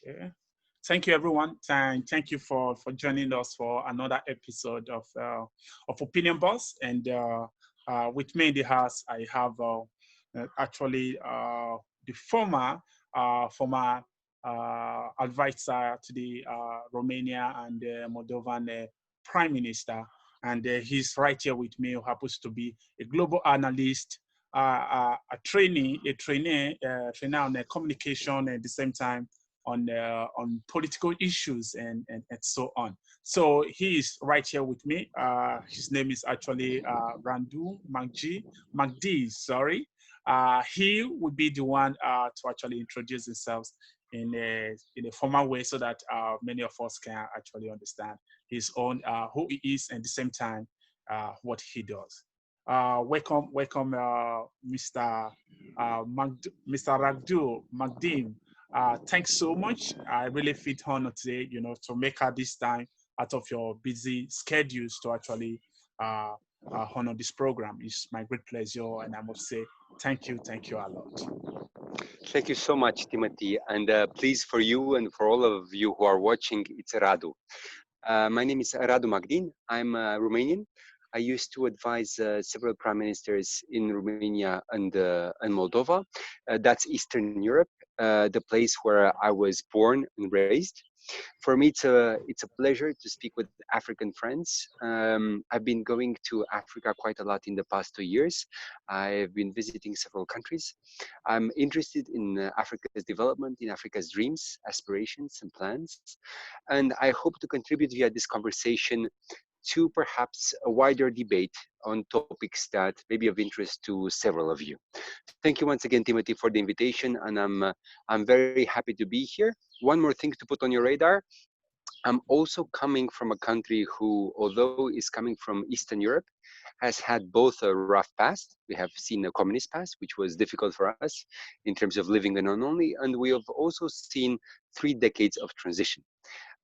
Yeah. Thank you, everyone. Thank you for joining us for another episode of Opinion Boss. And with me in the house, I have actually the former advisor to the Romania and Moldovan Prime Minister. And he's right here with me, who happens to be a global analyst, a trainer on communication at the same time on political issues and so on. So he is right here with me. His name is actually Radu Magdin. Sorry, he would be the one to actually introduce himself in a formal way so that many of us can actually understand his own who he is and at the same time what he does. Welcome, Mr. Radu Magdin. Thanks so much. I really feel honored today, to make out this time out of your busy schedules to actually honor this program. It's my great pleasure, and I must say thank you a lot. Thank you so much, Timothy. And please, for you and for all of you who are watching, it's Radu. My name is Radu Magdin. I'm Romanian. I used to advise several prime ministers in Romania and Moldova. That's Eastern Europe, the place where I was born and raised. For me, it's a pleasure to speak with African friends. I've been going to Africa quite a lot in the past 2 years. I've been visiting several countries. I'm interested in Africa's development, in Africa's dreams, aspirations, and plans. And I hope to contribute via this conversation to perhaps a wider debate on topics that may be of interest to several of you. Thank you once again, Timothy, for the invitation, and I'm very happy to be here. One more thing to put on your radar: I'm also coming from a country who, although is coming from Eastern Europe, has had both a rough past. We have seen a communist past, which was difficult for us in terms of living anonymously, and we have also seen 3 decades of transition.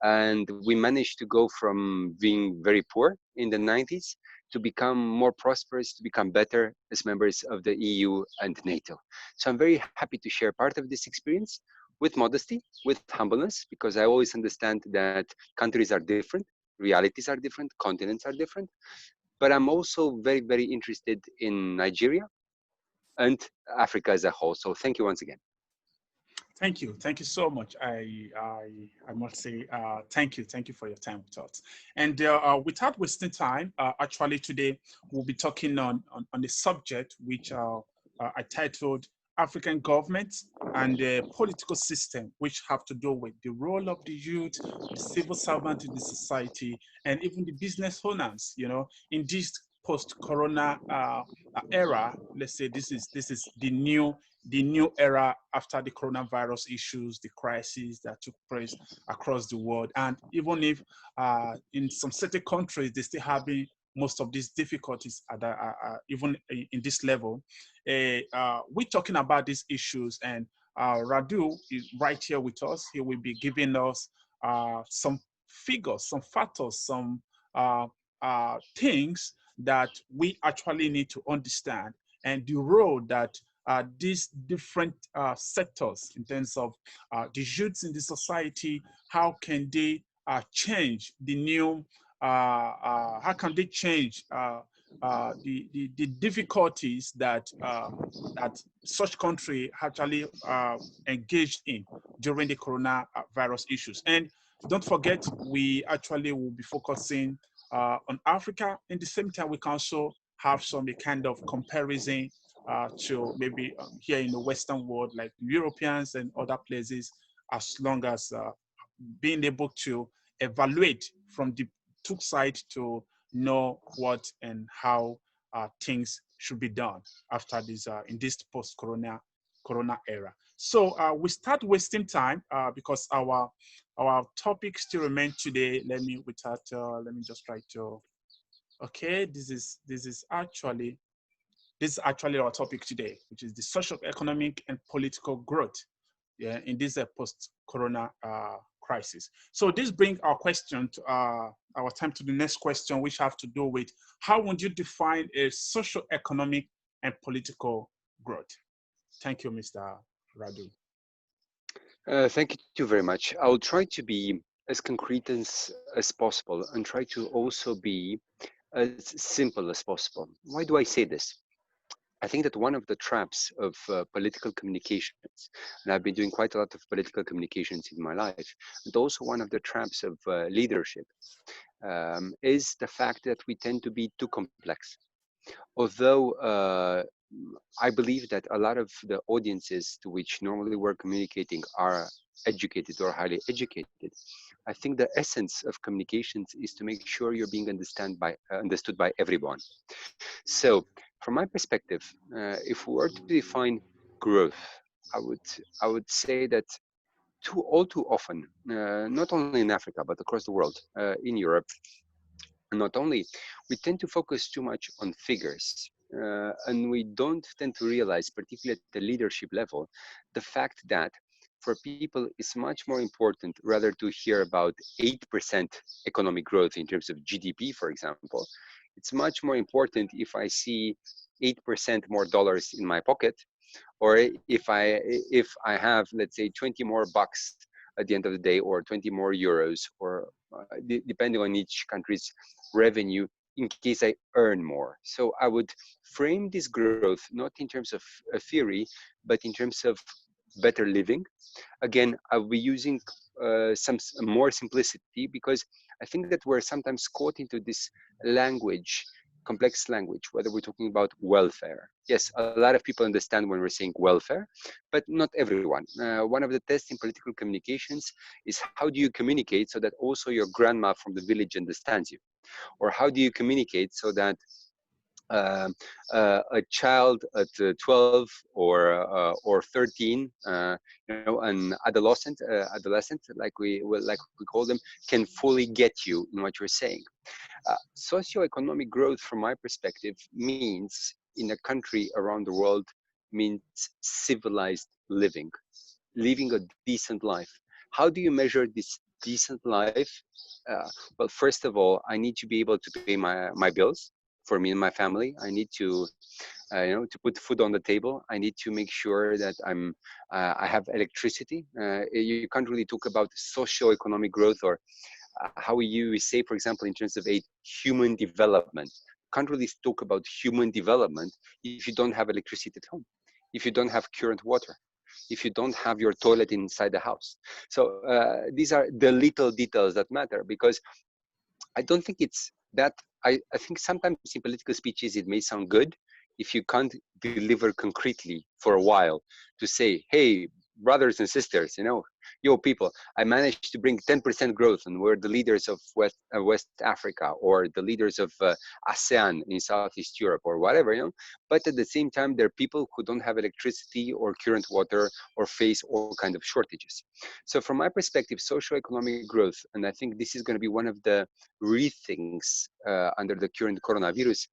And we managed to go from being very poor in the 90s to become more prosperous, to become better as members of the EU and NATO. So I'm very happy to share part of this experience with modesty, with humbleness, because I always understand that countries are different, realities are different, continents are different. But I'm also very, very interested in Nigeria and Africa as a whole. So thank you once again. Thank you so much. I must say thank you for your time with us. And without wasting time, actually today we'll be talking on the subject which I titled African governments and the political system, which have to do with the role of the youth, the civil servant in the society, and even the business owners. In this post-corona era, let's say this is the new era after the coronavirus issues, the crisis that took place across the world. And even if in some certain countries, they still having most of these difficulties at even in this level, we're talking about these issues. And Radu is right here with us. He will be giving us some figures, some factors, some things that we actually need to understand and the role that these different sectors in terms of the youths in the society, how can they change the new, how can they change the difficulties that such country actually engaged in during the coronavirus issues. And don't forget, we actually will be focusing on Africa. In the same time, we can also have some kind of comparison to maybe here in the Western world, like Europeans and other places, as long as being able to evaluate from the two sides to know what and how things should be done after this in this post-corona era. So we start wasting time because our topic still remain today. Let me just try to. Okay, this is actually our topic today, which is the social, economic, and political growth, yeah, in this post-corona crisis. So this brings our question to our time to the next question, which have to do with how would you define a social, economic, and political growth? Thank you, Mr. Radu. Thank you very much. I'll try to be as concrete as possible and try to also be as simple as possible. Why do I say this? I think that one of the traps of political communications, and I've been doing quite a lot of political communications in my life, and also one of the traps of leadership is the fact that we tend to be too complex. Although I believe that a lot of the audiences to which normally we're communicating are educated or highly educated, I think the essence of communications is to make sure you're being understood by everyone. So, from my perspective, if we were to define growth, I would I would say that all too often, not only in Africa but across the world, in Europe, not only, we tend to focus too much on figures. And we don't tend to realize, particularly at the leadership level, the fact that for people it's much more important rather to hear about 8% economic growth in terms of GDP, for example. It's much more important if I see 8% more dollars in my pocket, or if I have, let's say, 20 more bucks at the end of the day, or 20 more euros, or depending on each country's revenue, in case I earn more. So I would frame this growth not in terms of a theory, but in terms of better living. Again, I'll be using more simplicity, because I think that we're sometimes caught into this language, complex language, whether we're talking about welfare. Yes, a lot of people understand when we're saying welfare, but not everyone. One of the tests in political communications is how do you communicate so that also your grandma from the village understands you? Or how do you communicate so that uh, a child at 12 or 13, an adolescent, like we call them, can fully get you in what you're saying. Socioeconomic growth, from my perspective, means in a country around the world, means civilized living, living a decent life. How do you measure this decent life? Well, first of all, I need to be able to pay my bills for me and my family. I need to to put food on the table. I need to make sure that I have electricity. You can't really talk about socio-economic growth, or how you say, for example, in terms of a human development. Can't really talk about human development if you don't have electricity at home, if you don't have current water, if you don't have your toilet inside the house. So these are the little details that matter, because I don't think it's that. I think sometimes in political speeches it may sound good if you can't deliver concretely for a while, to say, hey, brothers and sisters, yo, people, I managed to bring 10% growth, and we're the leaders of West Africa, or the leaders of ASEAN in Southeast Europe, or whatever, But at the same time, there are people who don't have electricity or current water, or face all kind of shortages. So from my perspective, socioeconomic growth, and I think this is going to be one of the rethings under the current coronavirus,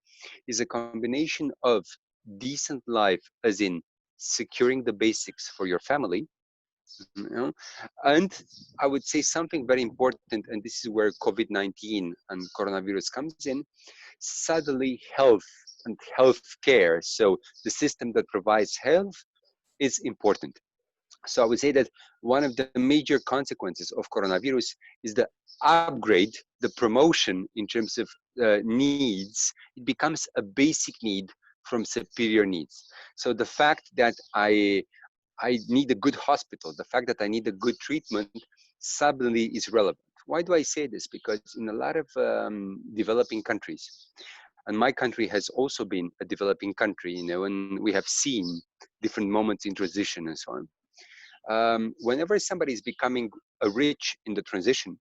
is a combination of decent life, as in securing the basics for your family, and I would say something very important, and this is where COVID-19 and coronavirus comes in. Suddenly, health and health care, so the system that provides health, is important. So I would say that one of the major consequences of coronavirus is the upgrade, the promotion in terms of needs. It becomes a basic need from superior needs. So the fact that I need a good hospital, the fact that I need a good treatment, suddenly is relevant. Why do I say this? Because in a lot of developing countries, and my country has also been a developing country, and we have seen different moments in transition and so on. Whenever somebody is becoming rich in the transition,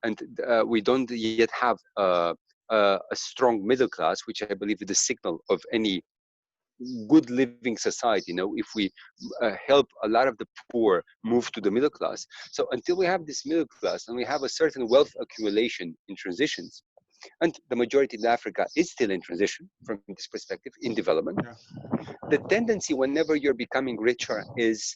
and we don't yet have a strong middle class, which I believe is the signal of any good living society, if we help a lot of the poor move to the middle class. So until we have this middle class and we have a certain wealth accumulation in transitions, and the majority in Africa is still in transition from this perspective, in development, Yeah. the tendency whenever you're becoming richer is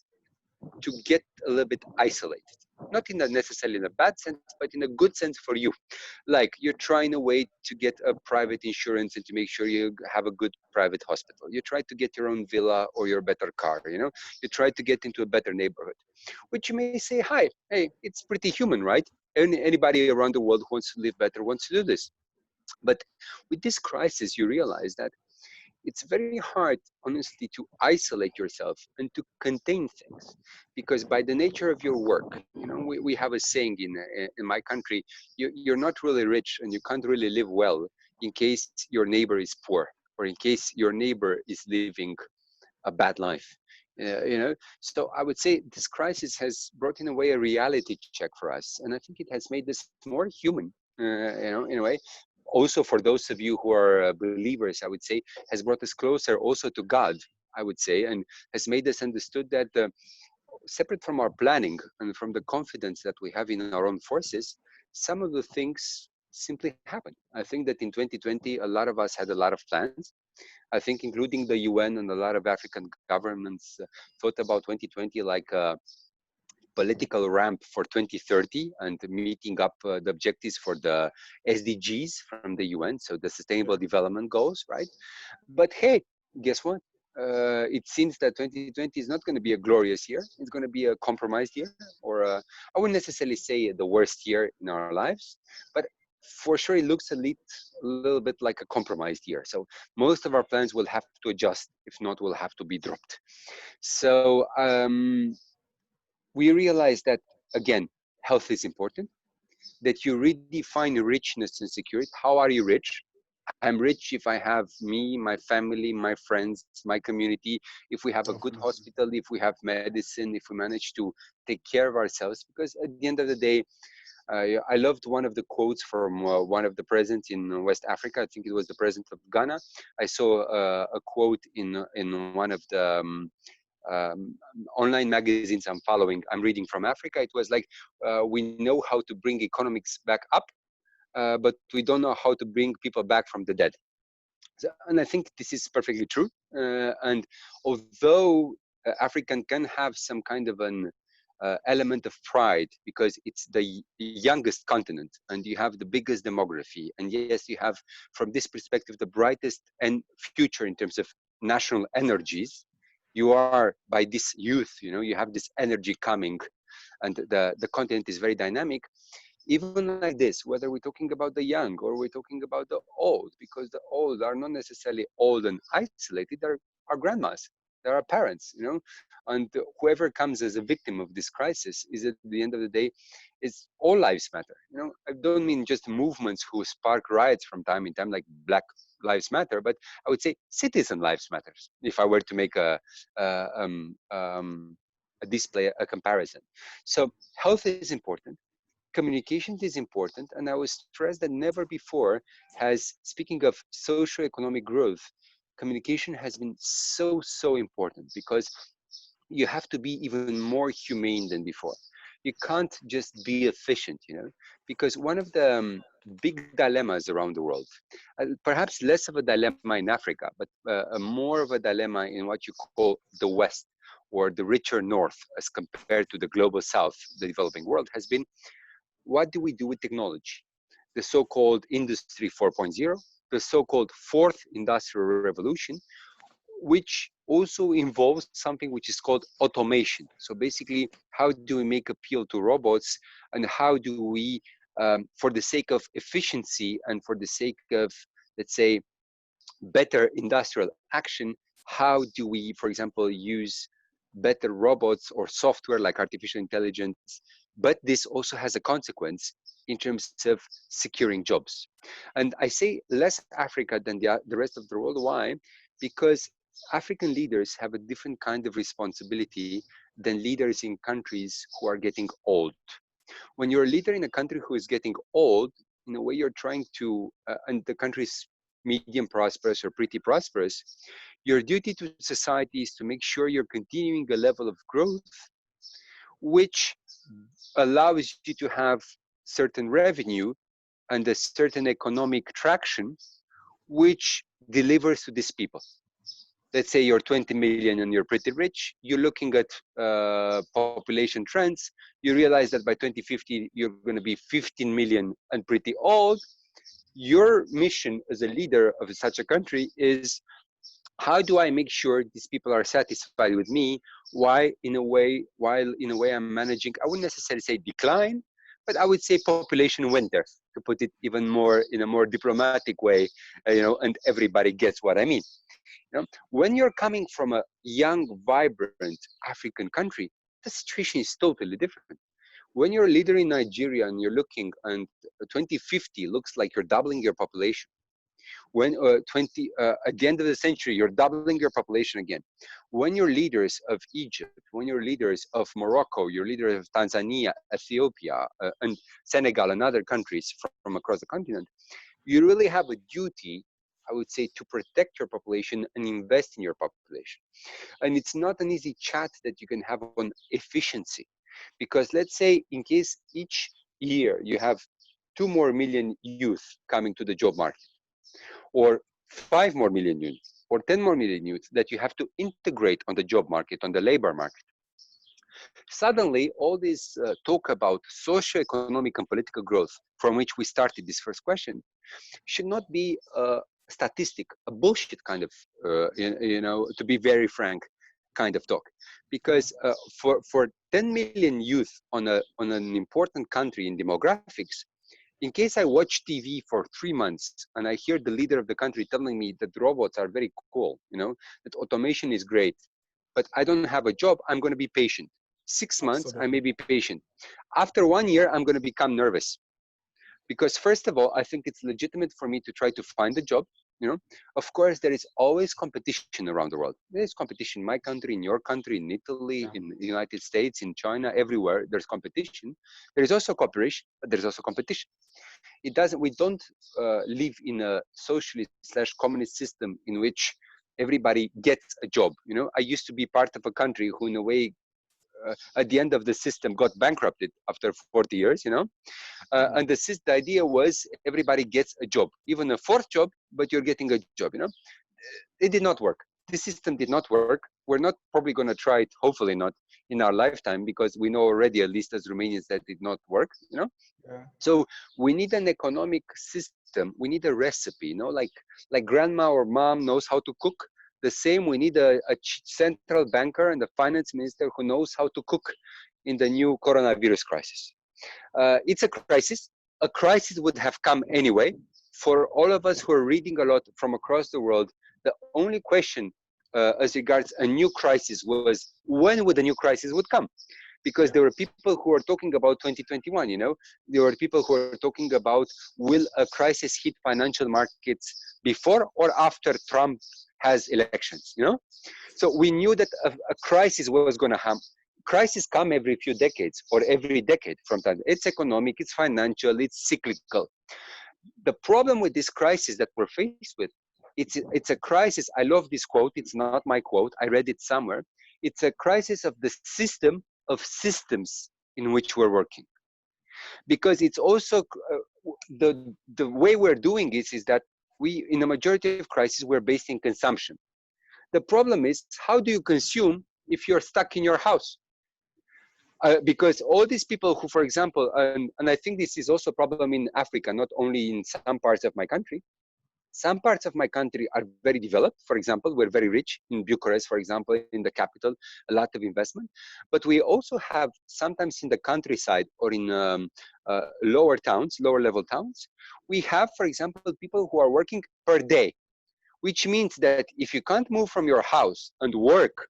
to get a little bit isolated. not in a necessarily in a bad sense, but in a good sense for you. Like you're trying a way to get a private insurance and to make sure you have a good private hospital. You try to get your own villa or your better car, you know, you try to get into a better neighborhood, which you may say, hi, hey, it's pretty human, right? Anybody around the world who wants to live better wants to do this. But with this crisis, you realize that it's very hard, honestly, to isolate yourself and to contain things, because by the nature of your work, you know, we have a saying in my country: you're not really rich and you can't really live well in case your neighbor is poor, or in case your neighbor is living a bad life. You know, so I would say this crisis has brought in a way a reality check for us, and I think it has made us more human. You know, in a way, also for those of you who are believers, I would say, has brought us closer also to God, I would say, and has made us understood that separate from our planning and from the confidence that we have in our own forces, some of the things simply happen. I think that in 2020, a lot of us had a lot of plans. I think including the UN and a lot of African governments thought about 2020 like a political ramp for 2030 and meeting up the objectives for the SDGs from the UN, so the Sustainable Development Goals, right? But hey, guess what? It seems that 2020 is not going to be a glorious year. It's going to be a compromised year, or I wouldn't necessarily say the worst year in our lives, but for sure it looks a little bit like a compromised year. So most of our plans will have to adjust. If not, will have to be dropped. So we realize that, again, health is important, that you redefine richness and security. How are you rich? I'm rich if I have me, my family, my friends, my community, if we have a good Definitely. hospital, if we have medicine, if we manage to take care of ourselves. Because at the end of the day, I loved one of the quotes from one of the presidents in West Africa. I think it was the president of Ghana. I saw a quote in one of the online magazines I'm following. I'm reading from Africa. It was like, we know how to bring economics back up, but we don't know how to bring people back from the dead. So, and I think this is perfectly true. And although African can have some kind of an element of pride because it's the youngest continent and you have the biggest demography, and yes, you have from this perspective the brightest and future in terms of national energies. You are by this youth, you know, you have this energy coming, and the continent is very dynamic. Even like this, whether we're talking about the young or we're talking about the old, because the old are not necessarily old and isolated, they're our grandmas, they're our parents, you know, and whoever comes as a victim of this crisis is at the end of the day, it's all lives matter. You know, I don't mean just movements who spark riots from time in time, like Black Lives Matter, but I would say citizen lives matters. If I were to make a, um, um, a display, a comparison. So health is important, communication is important, and I would stress that never before has, speaking of socio-economic growth, communication has been so important, because you have to be even more humane than before. You can't just be efficient, you know, because one of the big dilemmas around the world, perhaps less of a dilemma in Africa, but more of a dilemma in what you call the West, or the richer North as compared to the global South, the developing world, has been: what do we do with technology? The so-called Industry 4.0, the so-called fourth industrial revolution, which also involves something which is called automation. So basically, how do we make appeal to robots, and how do we, for the sake of efficiency and for the sake of, let's say, better industrial action, how do we, for example, use better robots or software like artificial intelligence? But this also has a consequence in terms of securing jobs. And I say less Africa than the rest of the world. Why? Because African leaders have a different kind of responsibility than leaders in countries who are getting old. When you're a leader in a country who is getting old, in a way you're trying to, and the country is medium prosperous or pretty prosperous, your duty to society is to make sure you're continuing a level of growth which allows you to have certain revenue and a certain economic traction which delivers to these people. let's say you're 20 million and you're pretty rich, you're looking at population trends, you realize that by 2050, you're going to be 15 million and pretty old. Your mission as a leader of such a country is, how do I make sure these people are satisfied with me? While in a way I'm managing, I wouldn't necessarily say decline, but I would say population winter, to put it even more in a more diplomatic way, and everybody gets what I mean. When you're coming from a young, vibrant African country, the situation is totally different. When you're a leader in Nigeria and you're looking, and 2050 looks like you're doubling your population, when at the end of the century, you're doubling your population again. When you're leaders of Egypt, when you're leaders of Morocco, you're leaders of Tanzania, Ethiopia, and Senegal, and other countries from across the continent, you really have a duty, I would say, to protect your population and invest in your population. And it's not an easy chat that you can have on efficiency, because let's say in case each year you have 2 more million youth coming to the job market, or 5 more million youth, or 10 more million youth that you have to integrate on the job market, on the labor market. Suddenly, all this talk about socio-economic and political growth, from which we started this first question, should not be a statistic, a bullshit kind of, to be very frank, kind of talk. Because for 10 million youth on an important country in demographics, in case I watch TV for 3 months and I hear the leader of the country telling me that robots are very cool, that automation is great, but I don't have a job, I'm going to be patient. 6 months, I may be patient. After 1 year, I'm going to become nervous. Because first of all, I think it's legitimate for me to try to find a job. Of course, there is always competition around the world. There is competition in my country, in your country, in Italy, in the United States, in China, everywhere. There's competition. There is also cooperation, but there's also competition. We don't live in a socialist/communist system in which everybody gets a job. I used to be part of a country who, in a way, at the end of the system, got bankrupted after 40 years. And the idea was everybody gets a job, even a fourth job, but you're getting a job. It did not work. This system did not work. We're not probably going to try it, hopefully not in our lifetime, because we know already, at least as Romanians, that did not work. So we need an economic system. We need a recipe. Like grandma or mom knows how to cook. The same, we need a central banker and a finance minister who knows how to cook in the new coronavirus crisis. It's a crisis. A crisis would have come anyway. For all of us who are reading a lot from across the world, the only question as regards a new crisis was, when would a new crisis would come? Because there were people who were talking about 2021, there were people who were talking about, will a crisis hit financial markets before or after Trump has elections, So we knew that a crisis was going to happen. Crises come every few decades, or every decade from time. It's economic, it's financial, it's cyclical. The problem with this crisis that we're faced with, it's a crisis. I love this quote. It's not my quote. I read it somewhere. It's a crisis of the system of systems in which we're working. Because it's also the way we're doing it is that we, in a majority of crises, we're based in consumption. The problem is, how do you consume if you're stuck in your house? Because all these people who, for example, and I think this is also a problem in Africa, not only in some parts of my country. Some parts of my country are very developed. For example, we're very rich in Bucharest, for example, in the capital, a lot of investment. But we also have sometimes in the countryside or in lower towns, lower level towns, we have, for example, people who are working per day, which means that if you can't move from your house and work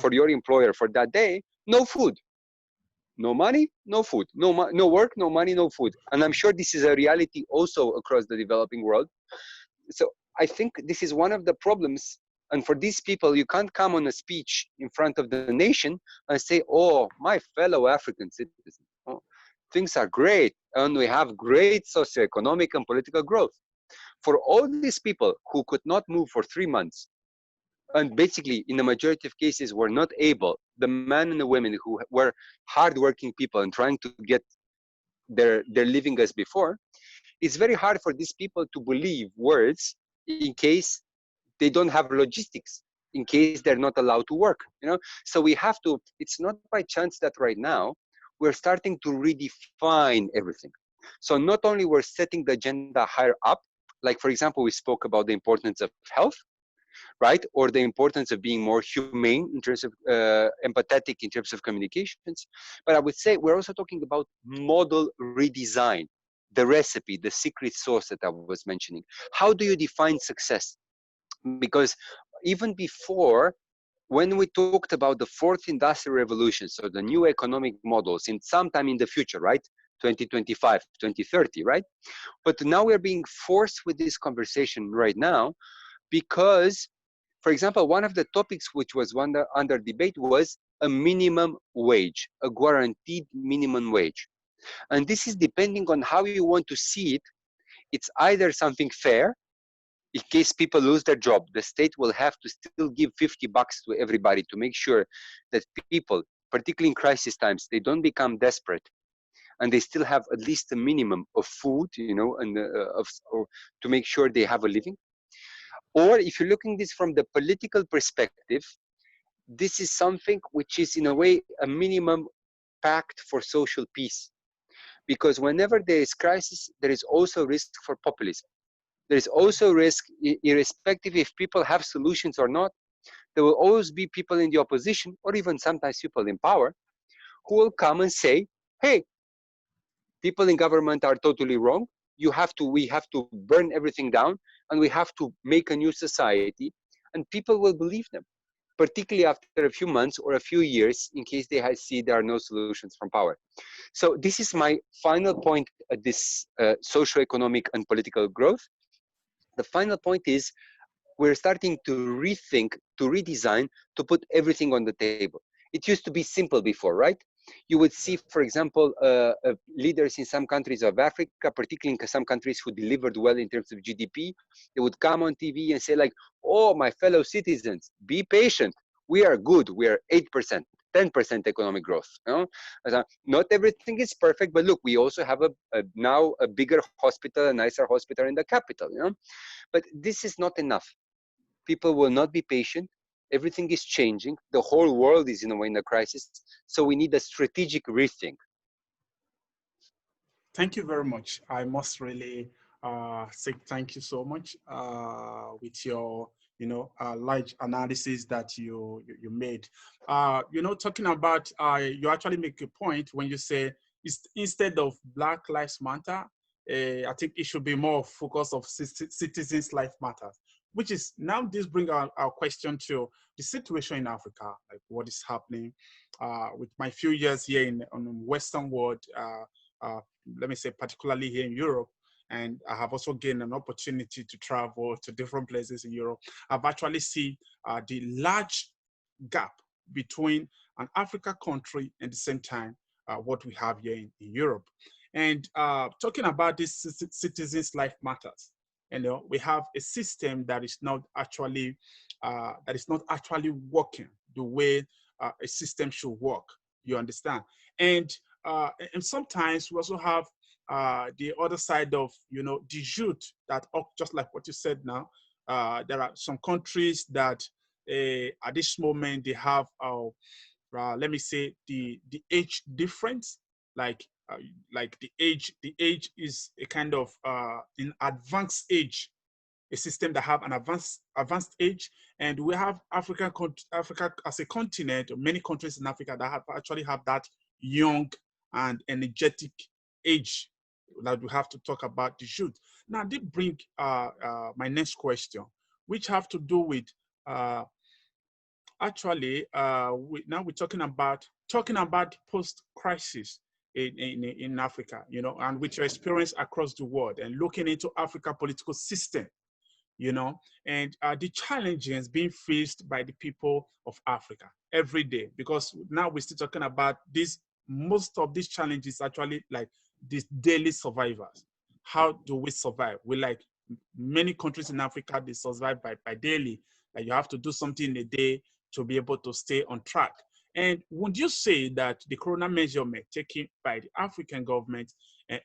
for your employer for that day, no food. No money, no food. No work, no money, no food. And I'm sure this is a reality also across the developing world. So I think this is one of the problems. And for these people, you can't come on a speech in front of the nation and say, oh, my fellow African citizens, things are great. And we have great socioeconomic and political growth. For all these people who could not move for 3 months, and basically in the majority of cases were not able, the men and the women who were hardworking people and trying to get their living as before, it's very hard for these people to believe words in case they don't have logistics. in case they're not allowed to work, so we have to, it's not by chance that right now we're starting to redefine everything. So not only we're setting the agenda higher up, like for example we spoke about the importance of health, right, or the importance of being more humane in terms of empathetic in terms of communications, but I would say we're also talking about model redesign, the recipe, the secret sauce that I was mentioning. How do you define success? Because even before, when we talked about the fourth industrial revolution, so the new economic models in sometime in the future, right, 2025, 2030, right, but now we're being forced with this conversation right now because, for example, one of the topics which was under debate was a minimum wage, a guaranteed minimum wage. And this is depending on how you want to see it. It's either something fair, in case people lose their job, the state will have to still give $50 to everybody to make sure that people, particularly in crisis times, they don't become desperate and they still have at least a minimum of food, and or to make sure they have a living. Or if you're looking this from the political perspective, this is something which is in a way a minimum pact for social peace. Because whenever there is crisis, there is also risk for populism. There is also risk, irrespective if people have solutions or not, there will always be people in the opposition, or even sometimes people in power, who will come and say, hey, people in government are totally wrong. We have to burn everything down, and we have to make a new society, and people will believe them, particularly after a few months or a few years, in case they see there are no solutions from power. So this is my final point at this socio-economic and political growth. The final point is we're starting to rethink, to redesign, to put everything on the table. It used to be simple before, right? You would see, for example, leaders in some countries of Africa, particularly in some countries who delivered well in terms of GDP, they would come on TV and say like, oh, my fellow citizens, be patient. We are good. We are 8%, 10% economic growth. Not everything is perfect, but look, we also have now a bigger hospital, a nicer hospital in the capital. But this is not enough. People will not be patient. Everything is changing. The whole world is in a way in a crisis. So we need a strategic rethink. Thank you very much. I must really say thank you so much with your, large analysis that you made. Talking about, you actually make a point when you say instead of Black Lives Matter, I think it should be more focus of citizens' life matters, which is now this brings our question to the situation in Africa, like what is happening with my few years here on the Western world. Let me say, particularly here in Europe, and I have also gained an opportunity to travel to different places in Europe. I've actually seen the large gap between an African country and at the same time what we have here in Europe. And talking about this citizens' life matters, we have a system that is not actually working the way a system should work. You understand? And sometimes we also have the other side of the youth that, just like what you said now, there are some countries that at this moment they have let me say the age difference, like the age is a kind of in advanced age, a system that have an advanced age, and we have Africa as a continent, or many countries in Africa that actually have that young and energetic age that we have to talk about the youth. Now, this bring my next question, which have to do with actually now we're talking about post-crisis in Africa, and with your experience across the world and looking into Africa political system, and the challenges being faced by the people of Africa every day, because now we're still talking about this. Most of these challenges actually like these daily survivors. How do we survive? We like many countries in Africa, they survive by daily. Like you have to do something in a day to be able to stay on track. And would you say that the corona measurement taken by the African government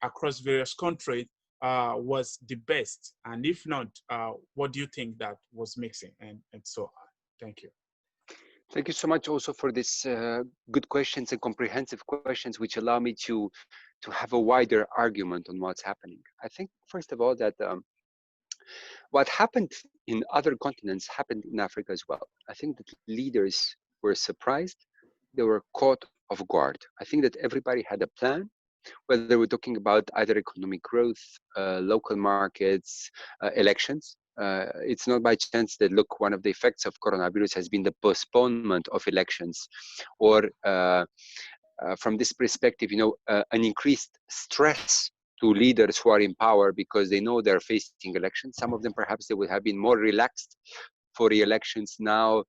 across various countries was the best? And if not, what do you think that was missing and so on? Thank you. Thank you so much also for this good questions and comprehensive questions, which allow me to have a wider argument on what's happening. I think, first of all, that what happened in other continents happened in Africa as well. I think that leaders were surprised. They were caught off guard. I think that everybody had a plan, whether we're talking about either economic growth, local markets, elections. It's not by chance that, look, one of the effects of coronavirus has been the postponement of elections, or from this perspective, an increased stress to leaders who are in power because they know they're facing elections. Some of them perhaps they would have been more relaxed for the elections. Now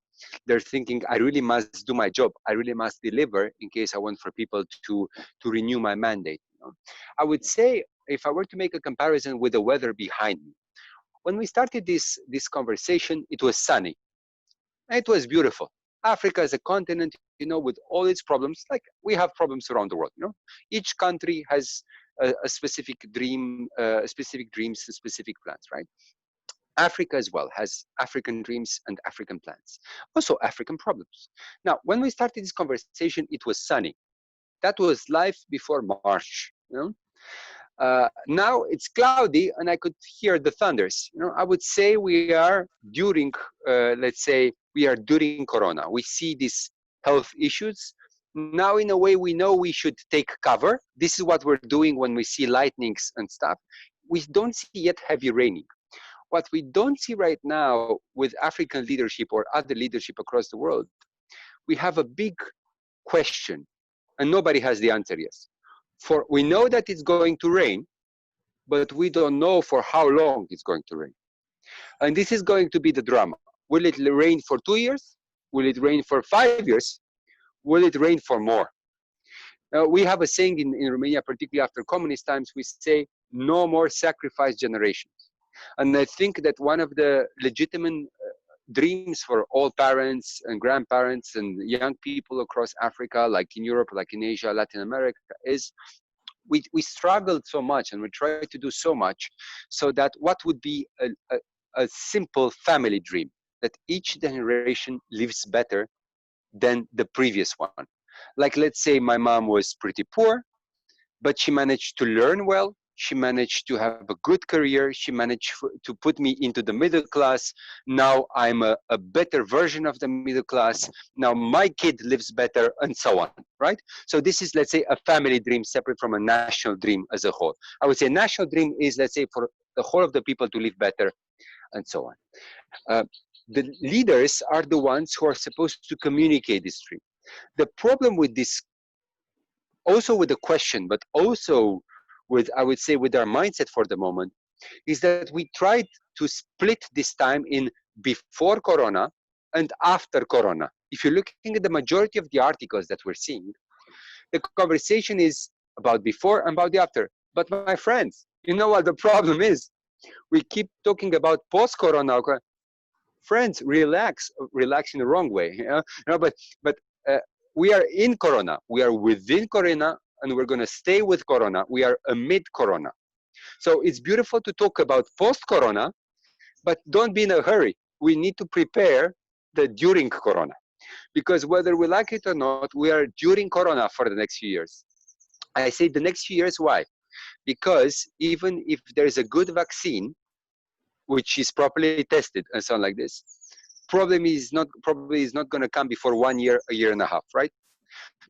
they're thinking, I really must do my job. I really must deliver in case I want for people to renew my mandate. I would say, if I were to make a comparison with the weather behind me, when we started this conversation, it was sunny. It was beautiful. Africa is a continent, with all its problems, like we have problems around the world. Each country has a specific dream, specific dreams, and specific plans, right? Africa as well has African dreams and African plans, also African problems. Now, when we started this conversation, it was sunny. That was life before March. Now it's cloudy, and I could hear the thunders. I would say we are during, let's say, we are during Corona. We see these health issues. Now, in a way, we know we should take cover. This is what we're doing when we see lightnings and stuff. We don't see yet heavy raining. What we don't see right now with African leadership or other leadership across the world, we have a big question, and nobody has the answer yet. For we know that it's going to rain, but we don't know for how long it's going to rain. And this is going to be the drama. Will it rain for 2 years? Will it rain for 5 years? Will it rain for more? We have a saying in Romania, particularly after communist times, we say, no more sacrifice generations. And I think that one of the legitimate dreams for all parents and grandparents and young people across Africa, like in Europe, like in Asia, Latin America, is we struggled so much and we tried to do so much so that what would be a simple family dream, that each generation lives better than the previous one. Like, let's say my mom was pretty poor, but she managed to learn well. She managed to have a good career. She managed to put me into the middle class. Now I'm a better version of the middle class. Now my kid lives better, and so on, right? So this is, let's say, a family dream separate from a national dream as a whole. I would say national dream is, let's say, for the whole of the people to live better, and so on. The leaders are the ones who are supposed to communicate this dream. The problem with this, also with the question, but also with, I would say, with our mindset for the moment, is that we tried to split this time in before Corona and after Corona. If you're looking at the majority of the articles that we're seeing, the conversation is about before and about the after. But my friends, you know what the problem is? We keep talking about post-Corona. Friends, relax in the wrong way. But we are in Corona. We are within Corona, and we're going to stay with Corona. We are amid Corona. So it's beautiful to talk about post-Corona, but don't be in a hurry. We need to prepare the during Corona, because whether we like it or not, we are during Corona for the next few years. I say the next few years. Why? Because even if there is a good vaccine, which is properly tested and so on like this, probably is not going to come before 1 year, a year and a half, right?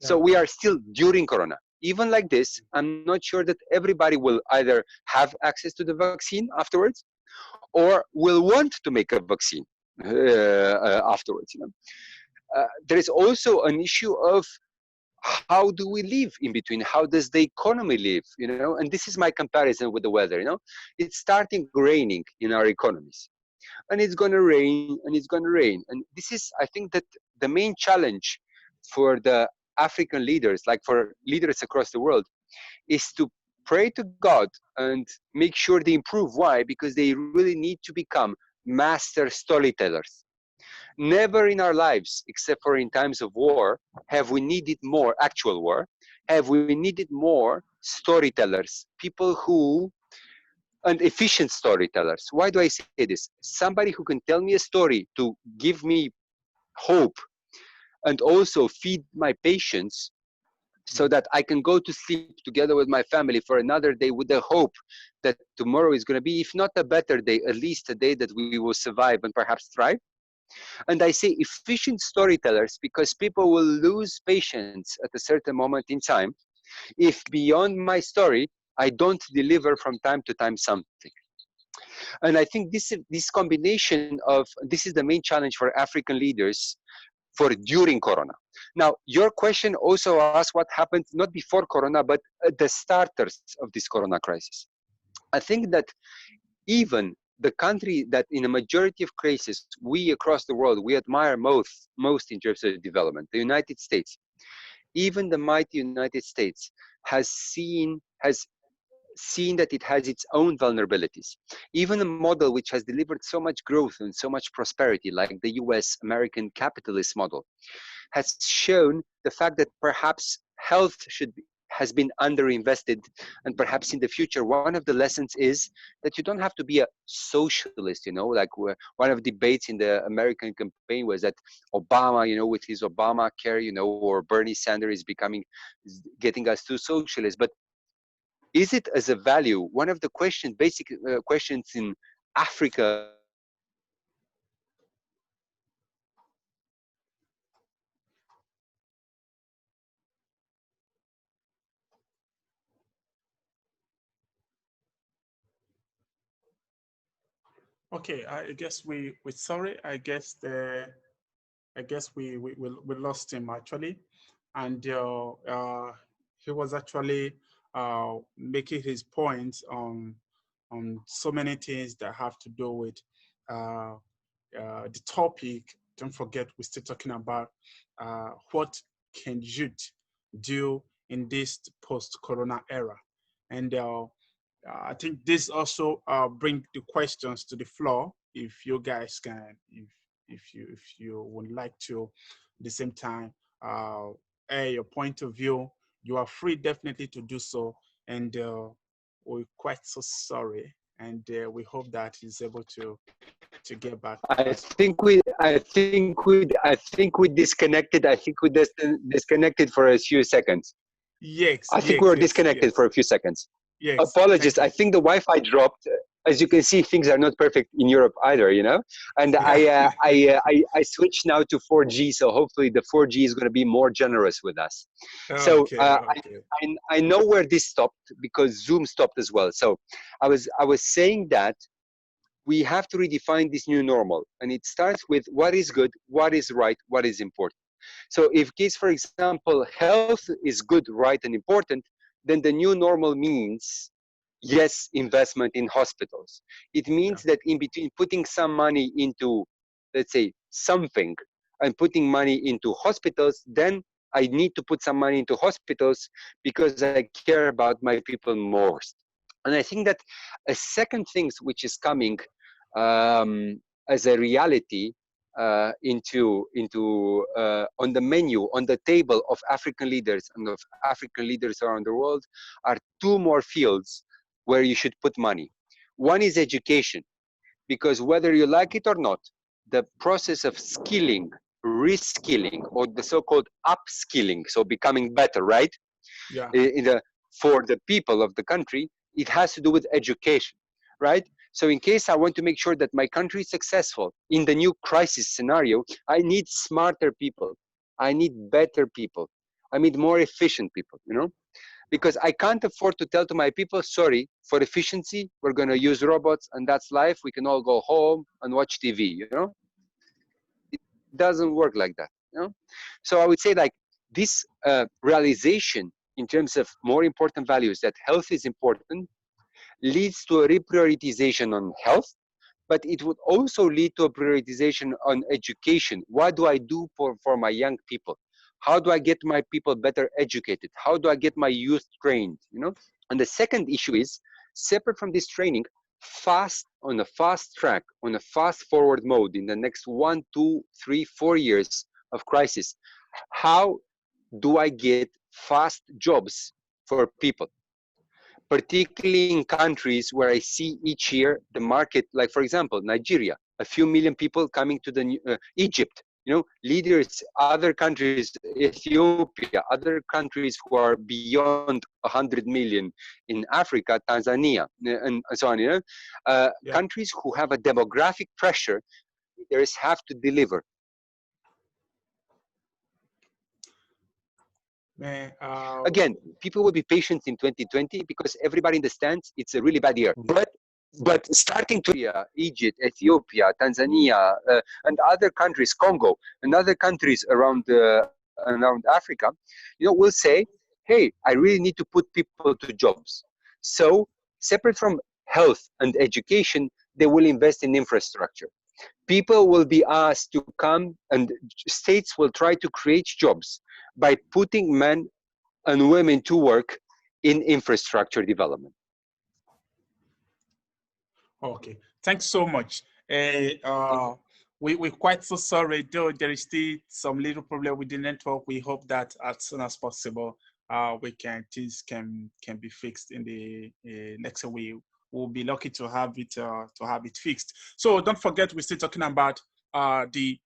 Yeah. So we are still during Corona. Even like this, I'm not sure that everybody will either have access to the vaccine afterwards or will want to make a vaccine afterwards. There is also an issue of how do we live in between? How does the economy live? And this is my comparison with the weather. It's starting raining in our economies, and it's going to rain, and it's going to rain. And this is, I think, that the main challenge for the African leaders, like for leaders across the world, is to pray to God and make sure they improve. Why? Because they really need to become master storytellers. Never in our lives, except for in times of war, have we needed more, actual war, have we needed more storytellers, people who, and efficient storytellers. Why do I say this? Somebody who can tell me a story to give me hope, and also feed my patients so that I can go to sleep together with my family for another day with the hope that tomorrow is going to be, if not a better day, at least a day that we will survive and perhaps thrive. And I say efficient storytellers because people will lose patience at a certain moment in time if beyond my story, I don't deliver from time to time something. And I think this combination of, this is the main challenge for African leaders for during Corona. Now, your question also asked what happened not before Corona, but at the starters of this Corona crisis. I think that even the country that in a majority of cases, we across the world, we admire most in terms of development, the United States, even the mighty United States has seen that it has its own vulnerabilities. Even a model which has delivered so much growth and so much prosperity, like the US American capitalist model, has shown the fact that perhaps health has been underinvested, and perhaps in the future one of the lessons is that you don't have to be a socialist, like one of the debates in the American campaign was that Obama, with his Obamacare, or Bernie Sanders is getting us to socialist. But is it as a value? One of the basic questions in Africa Okay, I guess we sorry. I guess we lost him actually, and he was actually making his points on so many things that have to do with uh, the topic. Don't forget, we're still talking about what can youth do in this post-corona era, and I think this also bring the questions to the floor. If you guys can, if you would like to, at the same time, uh, air your point of view, you are free definitely to do so. And we're quite so sorry, and we hope that he's able to get back with us. I think we disconnected. I think we disconnected for a few seconds. Yes, I think we yes, were yes, disconnected for yes, a few seconds. yes. Apologies. Thank I you. think the Wi-Fi dropped. As you can see, things are not perfect in Europe either, And Yeah. I switched now to 4G, so hopefully the 4G is going to be more generous with us. So Okay, okay. I know where this stopped because Zoom stopped as well. So I was saying that we have to redefine this new normal, and it starts with what is good, what is right, what is important. So if case, for example, health is good, right, and important, then the new normal means, yes, investment in hospitals. It Yeah, means that in between putting some money into, let's say, something and putting money into hospitals, then I need to put some money into hospitals because I care about my people most. And I think that a second thing which is coming as a reality on the menu, on the table of African leaders and of African leaders around the world are two more fields where you should put money. One is education, because whether you like it or not, the process of skilling, reskilling, or the so-called upskilling, so becoming better, right? yeah, For the people of the country, it has to do with education, right? So in case I want to make sure that my country is successful in the new crisis scenario, I need smarter people. I need better people. I need more efficient people, because I can't afford to tell to my people, sorry, for efficiency, we're going to use robots and that's life. We can all go home and watch TV, It doesn't work like that. So I would say like this realization in terms of more important values that health is important leads to a reprioritization on health, but it would also lead to a prioritization on education. What do I do for my young people? How do I get my people better educated? How do I get my youth trained? And the second issue is separate from this training, on a fast track, on a fast forward mode in the next 1, 2, 3, 4 years of crisis. How do I get fast jobs for people? Particularly in countries where I see each year the market, like for example, Nigeria, a few million people coming to Egypt. leaders, other countries, Ethiopia, other countries who are beyond 100 million in Africa, Tanzania, and so on, Yeah. countries who have a demographic pressure, leaders have to deliver. Man, Again, people will be patient in 2020 because everybody understands it's a really bad year. But starting to Egypt, Ethiopia, Tanzania, and other countries, Congo, and other countries around Africa, will say, hey, I really need to put people to jobs. So, separate from health and education, they will invest in infrastructure. People will be asked to come, and states will try to create jobs by putting men and women to work in infrastructure development. okay. Thanks so much. We're quite so sorry, though there is still some little problem with the network. We hope that as soon as possible, things can be fixed in the next week. We'll be lucky to have it fixed. So don't forget, we're still talking about the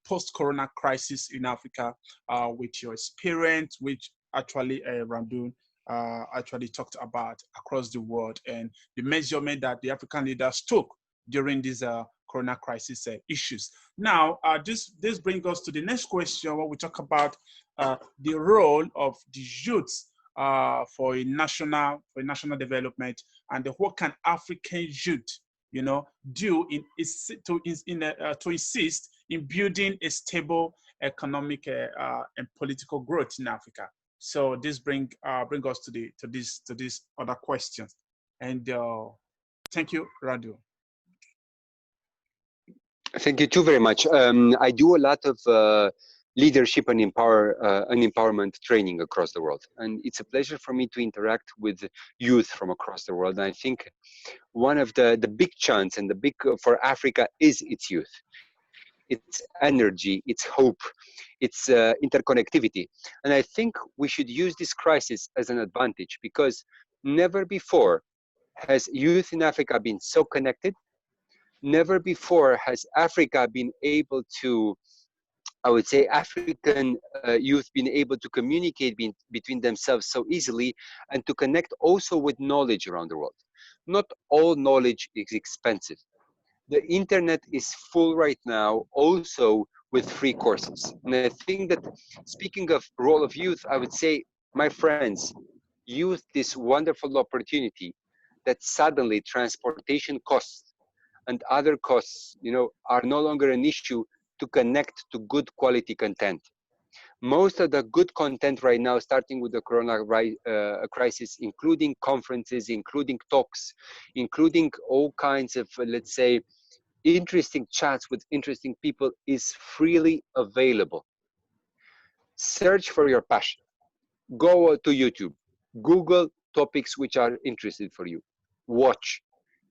post-corona crisis in Africa, with your experience, which actually Randun actually talked about across the world, and the measurement that the African leaders took during these corona crisis issues. Now, this brings us to the next question, where we talk about the role of the youth for a national development, and what can African youth, do to insist in building a stable economic and political growth in Africa. So this bring us to this other questions, and thank you, Radu. Thank you too very much. I do a lot of leadership and empowerment training across the world, and it's a pleasure for me to interact with youth from across the world. And I think one of the big chance and the big for Africa is its youth, its energy, its hope, its interconnectivity. And I think we should use this crisis as an advantage, because never before has youth in Africa been so connected. Never before has Africa been able to, I would say, African youth been able to communicate between themselves so easily, and to connect also with knowledge around the world. Not all knowledge is expensive. The internet is full right now also with free courses. And I think that, speaking of role of youth, I would say, my friends, use this wonderful opportunity that suddenly transportation costs and other costs, are no longer an issue, to connect to good quality content. Most of the good content right now, starting with the corona crisis, including conferences, including talks, including all kinds of, let's say, interesting chats with interesting people, is freely available. Search for your passion. Go to YouTube. Google topics which are interested for you. Watch.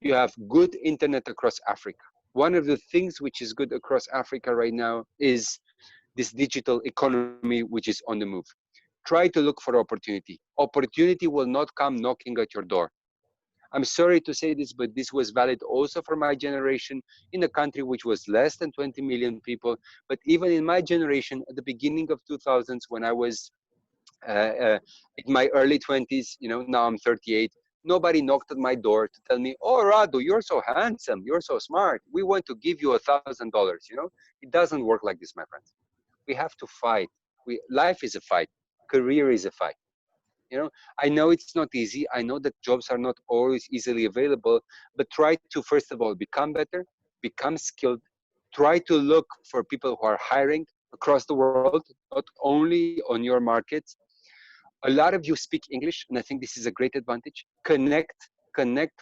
You have good internet across Africa. One of the things which is good across Africa right now is this digital economy which is on the move. Try to look for opportunity. Opportunity will not come knocking at your door. I'm sorry to say this, but this was valid also for my generation in a country which was less than 20 million people. But even in my generation, at the beginning of 2000s, when I was in my early 20s, now I'm 38, nobody knocked at my door to tell me, oh, Radu, you're so handsome, you're so smart, we want to give you $1,000. It doesn't work like this, my friends. We have to fight. Life is a fight. Career is a fight. I know it's not easy. I know that jobs are not always easily available, but try to, first of all, become better, become skilled, try to look for people who are hiring across the world, not only on your markets. A lot of you speak English, and I think this is a great advantage. Connect,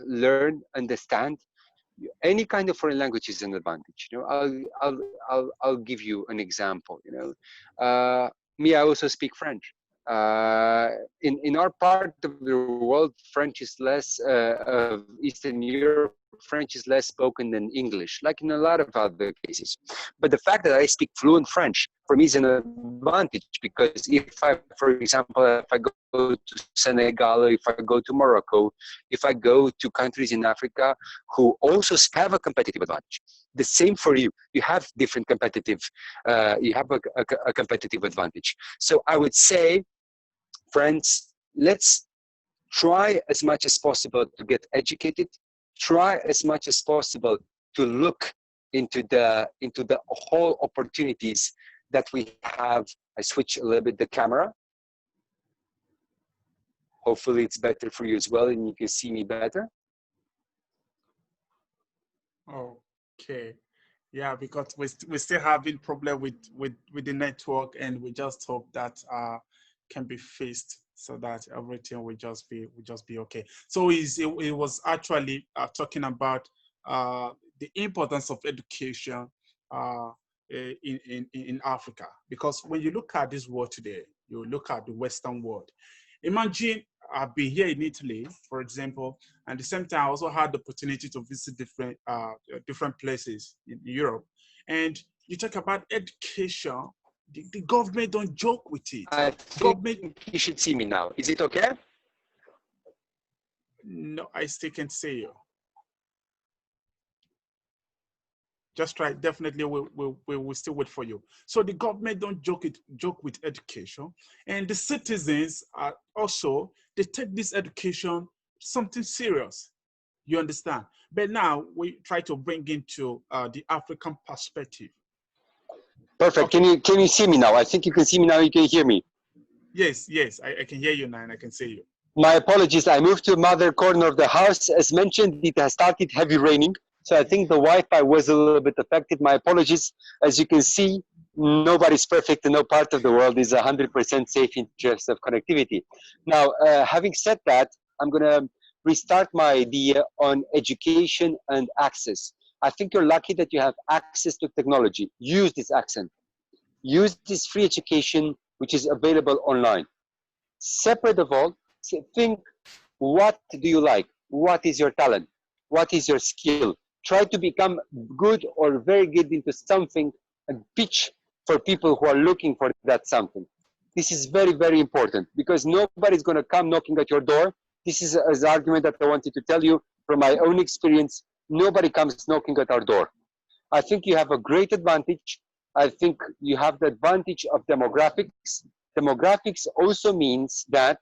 learn, understand. Any kind of foreign language is an advantage. I'll give you an example. Me, I also speak French. In our part of the world, French is less of Eastern Europe, French is less spoken than English, like in a lot of other cases. But the fact that I speak fluent French for me is an advantage, because if I, for example, if I go to Senegal, if I go to Morocco, if I go to countries in Africa who also have a competitive advantage. The same for you. You have different competitive, you have a competitive advantage. So I would say, friends, let's try as much as possible to get educated. Try as much as possible to look into the whole opportunities that we have. I switch a little bit the camera. Hopefully it's better for you as well and you can see me better. Okay. Yeah, because we're still having problem with the network, and we just hope that can be fixed so that everything will just be okay. So it was actually talking about the importance of education in Africa, because when you look at this world today, you look at the Western world. Imagine I've been here in Italy, for example, and at the same time I also had the opportunity to visit different places in Europe. And you talk about education, the government don't joke with it. I think you should see me now. Is it okay? No, I still can't see you. Just try. Definitely, we will still wait for you. So the government don't joke with education, and the citizens are also, they take this education something serious. You understand? But now we try to bring into the African perspective. Perfect. Okay. Can you see me now? I think you can see me now. You can hear me. Yes, I can hear you now, and I can see you. My apologies. I moved to another corner of the house. As mentioned, it has started heavy raining. So I think the Wi-Fi was a little bit affected. My apologies. As you can see, nobody's perfect and no part of the world is 100% safe in terms of connectivity. Now, having said that, I'm going to restart my idea on education and access. I think you're lucky that you have access to technology. Use this accent. Use this free education, which is available online. Separate of all, think, what do you like? What is your talent? What is your skill? Try to become good or very good into something and pitch for people who are looking for that something. This is very, very important, because nobody's going to come knocking at your door. This is an argument that I wanted to tell you from my own experience. Nobody comes knocking at our door. I think you have a great advantage. I think you have the advantage of demographics. Demographics also means that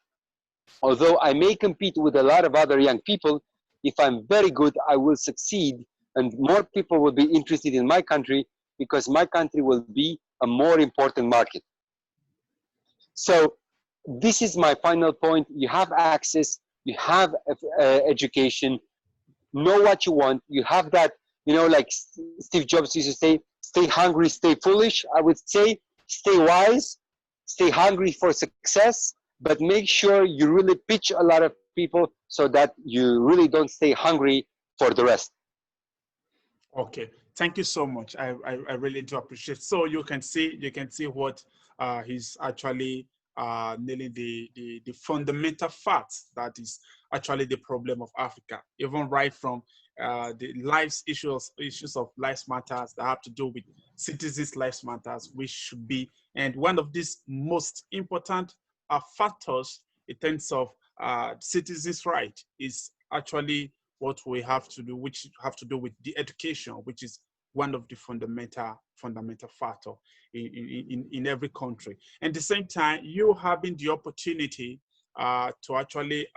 although I may compete with a lot of other young people, if I'm very good, I will succeed, and more people will be interested in my country, because my country will be a more important market. So this is my final point. You have access, you have education, know what you want. You have that, like Steve Jobs used to say, stay hungry, stay foolish. I would say stay wise, stay hungry for success, but make sure you really pitch a lot of people so that you really don't stay hungry for the rest. Okay, thank you so much. I really do appreciate. So you can see what he's actually nailing the fundamental facts that is actually the problem of Africa, even right from the lives issues of lives matters that have to do with citizens' lives matters, which should be, and one of these most important factors in terms of citizens' right is actually what we have to do, which have to do with the education, which is one of the fundamental factor in every country. And at the same time, you having the opportunity to actually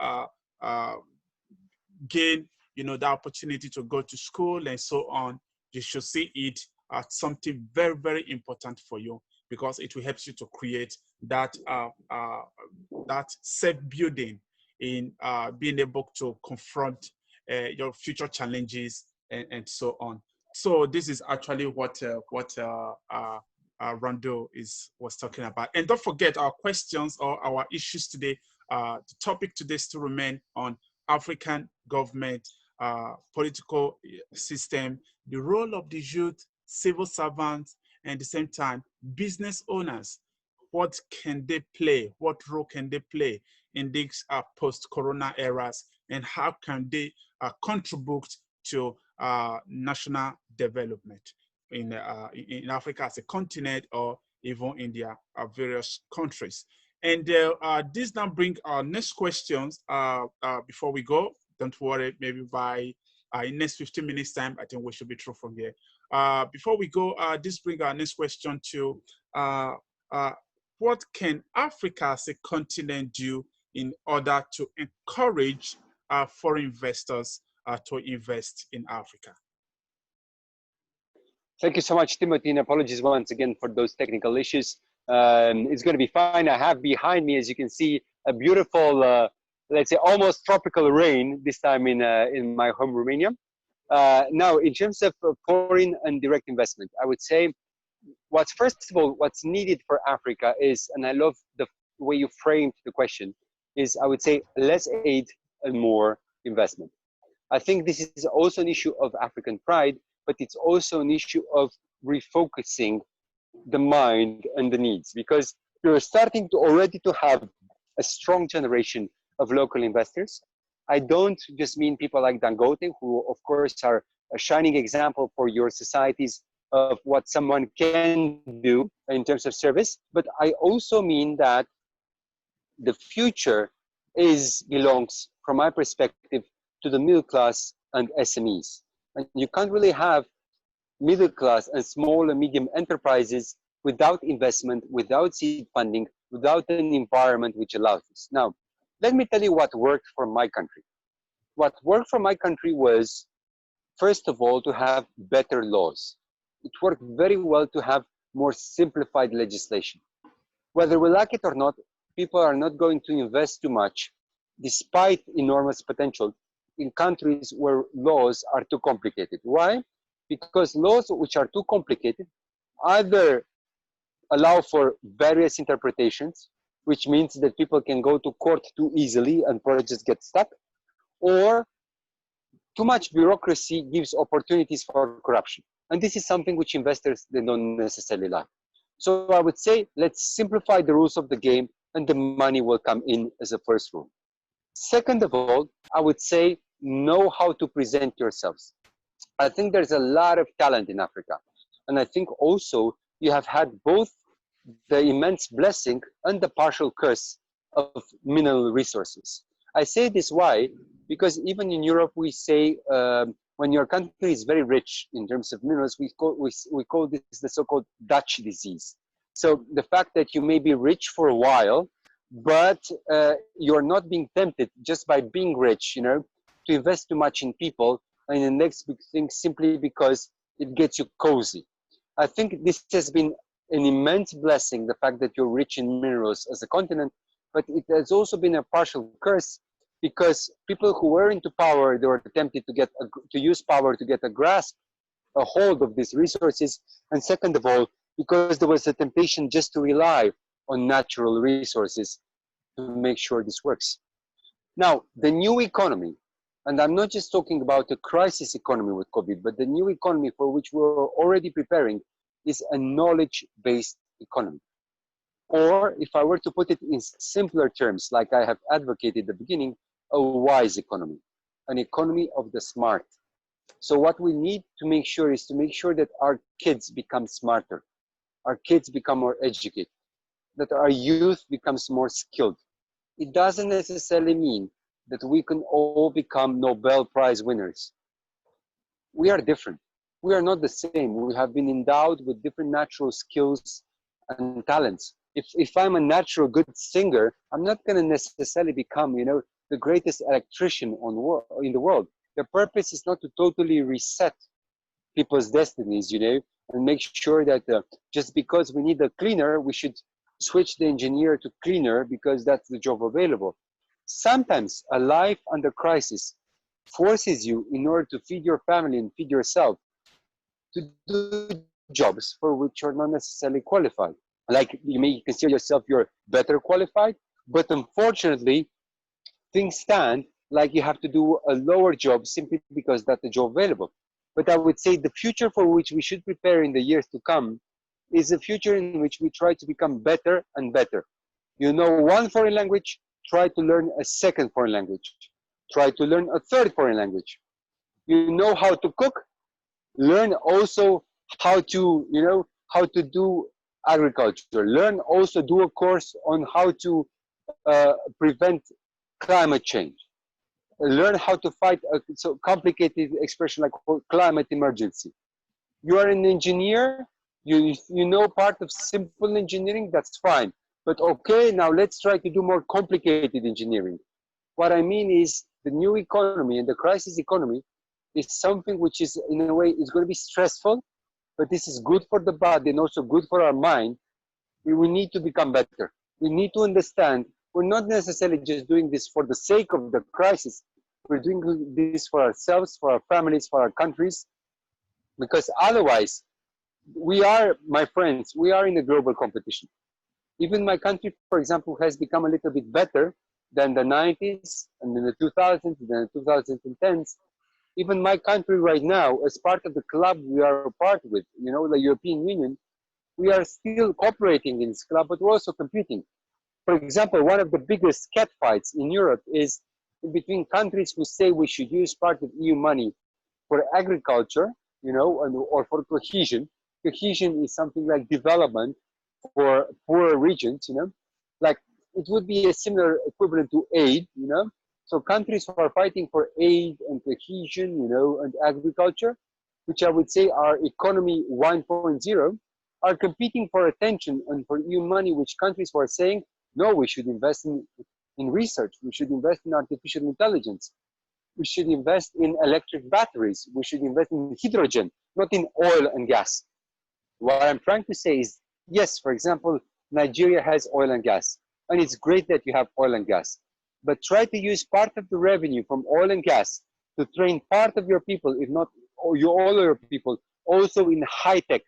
gain, the opportunity to go to school and so on, you should see it as something very, very important for you, because it will help you to create that that self-building in being able to confront your future challenges and so on. So this is actually what Radu was talking about. And don't forget our questions or our issues today. The topic today still remain on African government, political system, the role of the youth, civil servants, and at the same time, business owners. What can they play? What role can they play in these post-corona eras? And how can they contribute to national development in Africa as a continent, or even in their various countries. And this now brings our next questions before we go. Don't worry, maybe by in next 15 minutes time, I think we should be through from here. Before we go, this brings our next question to what can Africa as a continent do in order to encourage foreign investors to invest in Africa? Thank you so much, Timothy, and apologies once again for those technical issues. It's going to be fine. I have behind me, as you can see, a beautiful, let's say, almost tropical rain, this time in my home, Romania. Now, in terms of foreign and direct investment, I would say first of all, what's needed for Africa is, and I love the way you framed the question, is I would say less aid and more investment. I think this is also an issue of African pride, but it's also an issue of refocusing the mind and the needs, because you're starting to already to have a strong generation of local investors. I don't just mean people like Dangote, who of course are a shining example for your societies of what someone can do in terms of service, but I also mean that the future belongs, from my perspective, to the middle class and SMEs. And you can't really have middle class and small and medium enterprises without investment, without seed funding, without an environment which allows this. Now, let me tell you what worked for my country. What worked for my country was, first of all, to have better laws. It worked very well to have more simplified legislation. Whether we like it or not, people are not going to invest too much, despite enormous potential, in countries where laws are too complicated. Why? Because laws which are too complicated either allow for various interpretations, which means that people can go to court too easily and projects get stuck, or too much bureaucracy gives opportunities for corruption. And this is something which investors, they don't necessarily like. So I would say, let's simplify the rules of the game and the money will come in as a first rule. Second of all, I would say, know how to present yourselves. I think there's a lot of talent in Africa. And I think also you have had both the immense blessing and the partial curse of mineral resources. I say this why? Because even in Europe, we say when your country is very rich in terms of minerals, we call this the so-called Dutch disease. So the fact that you may be rich for a while, but you're not being tempted just by being rich, you know, to invest too much in people and the next big thing simply because it gets you cozy. I think this has been an immense blessing, the fact that you're rich in minerals as a continent, but it has also been a partial curse because people who were into power, they were tempted to use power to get a hold of these resources. And second of all, because there was a temptation just to rely on natural resources to make sure this works. Now, the new economy, and I'm not just talking about a crisis economy with COVID, but the new economy for which we're already preparing is a knowledge-based economy. Or if I were to put it in simpler terms, like I have advocated at the beginning, a wise economy, an economy of the smart. So what we need to make sure is to make sure that our kids become smarter, our kids become more educated, that our youth becomes more skilled. It doesn't necessarily mean that we can all become Nobel Prize winners. We are different. We are not the same. We have been endowed with different natural skills and talents. If I'm a natural good singer, I'm not going to necessarily become, you know, the greatest electrician in the world. The purpose is not to totally reset people's destinies, you know, and make sure that just because we need a cleaner, we should switch the engineer to cleaner because that's the job available. Sometimes a life under crisis forces you, in order to feed your family and feed yourself, to do jobs for which you're not necessarily qualified. Like you may consider yourself you're better qualified, but unfortunately, things stand like you have to do a lower job simply because that's the job available. But I would say the future for which we should prepare in the years to come is a future in which we try to become better and better. You know one foreign language, try to learn a second foreign language. Try to learn a third foreign language. you know how to cook, learn also how to, how to do agriculture. Learn also, do a course on how to prevent climate change. Learn how to fight a so complicated expression like climate emergency. You are an engineer, you know part of simple engineering, that's fine. But okay, now let's try to do more complicated engineering. What I mean is the new economy and the crisis economy is something which is, in a way, is going to be stressful, but this is good for the body and also good for our mind. We need to become better. We need to understand we're not necessarily just doing this for the sake of the crisis. We're doing this for ourselves, for our families, for our countries, because otherwise, we are, my friends, we are in a global competition. Even my country, for example, has become a little bit better than the 90s and then the 2000s and then the 2010s. Even my country right now, as part of the club we are a part with, the European Union, we are still cooperating in this club, but we're also competing. For example, one of the biggest catfights in Europe is between countries who say we should use part of EU money for agriculture, or for cohesion. Cohesion is something like development for poorer regions, like it would be a similar equivalent to aid, So countries who are fighting for aid and cohesion, and agriculture, which I would say are economy 1.0, are competing for attention and for EU money, which countries who are saying, no, we should invest in research, we should invest in artificial intelligence, we should invest in electric batteries, we should invest in hydrogen, not in oil and gas. What I'm trying to say is, yes, for example, Nigeria has oil and gas, and it's great that you have oil and gas, but try to use part of the revenue from oil and gas to train part of your people, if not all your people, also in high tech.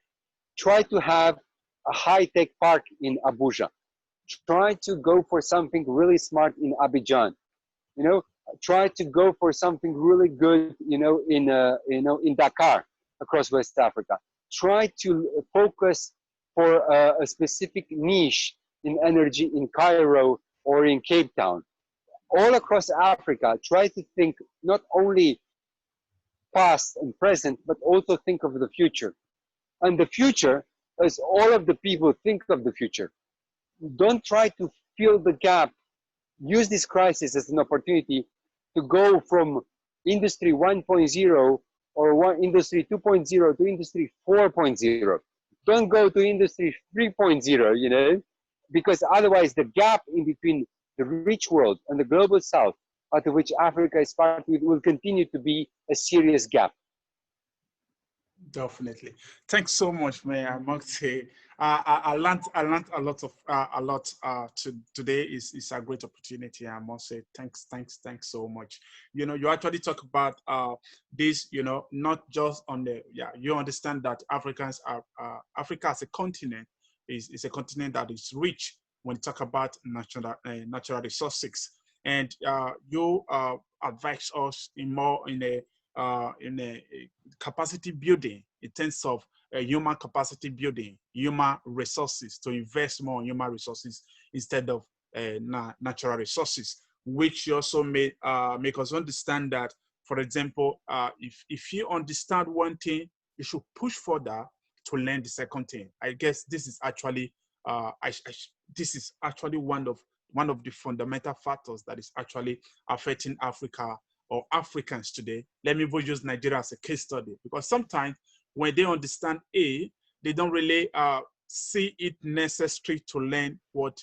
Try to have a high tech park in Abuja. Try to go for something really smart in Abidjan. Try to go for something really good, in Dakar, across West Africa. Try to focus for a specific niche in energy in Cairo or in Cape Town. All across Africa, try to think not only past and present, but also think of the future. And the future, as all of the people think of the future. Don't try to fill the gap. Use this crisis as an opportunity to go from industry 1.0 or industry 2.0 to industry 4.0. Don't go to industry 3.0, because otherwise the gap in between the rich world and the global south, out of which Africa is part, will continue to be a serious gap. Definitely. Thanks so much, man. I must say, I learned a lot today. Is a great opportunity. I must say, thanks so much. You actually talk about this. Not just on the You understand that Africa as a continent is a continent that is rich when you talk about natural resources, and you advise us in a capacity building in terms of human capacity building, human resources, to invest more in human resources instead of natural resources, which you also make us understand that, for example, if you understand one thing, you should push further to learn the second thing. I guess this is actually this is actually one of the fundamental factors that is actually affecting Africa or Africans today. Let me use Nigeria as a case study, because sometimes when they understand A, they don't really see it necessary to learn what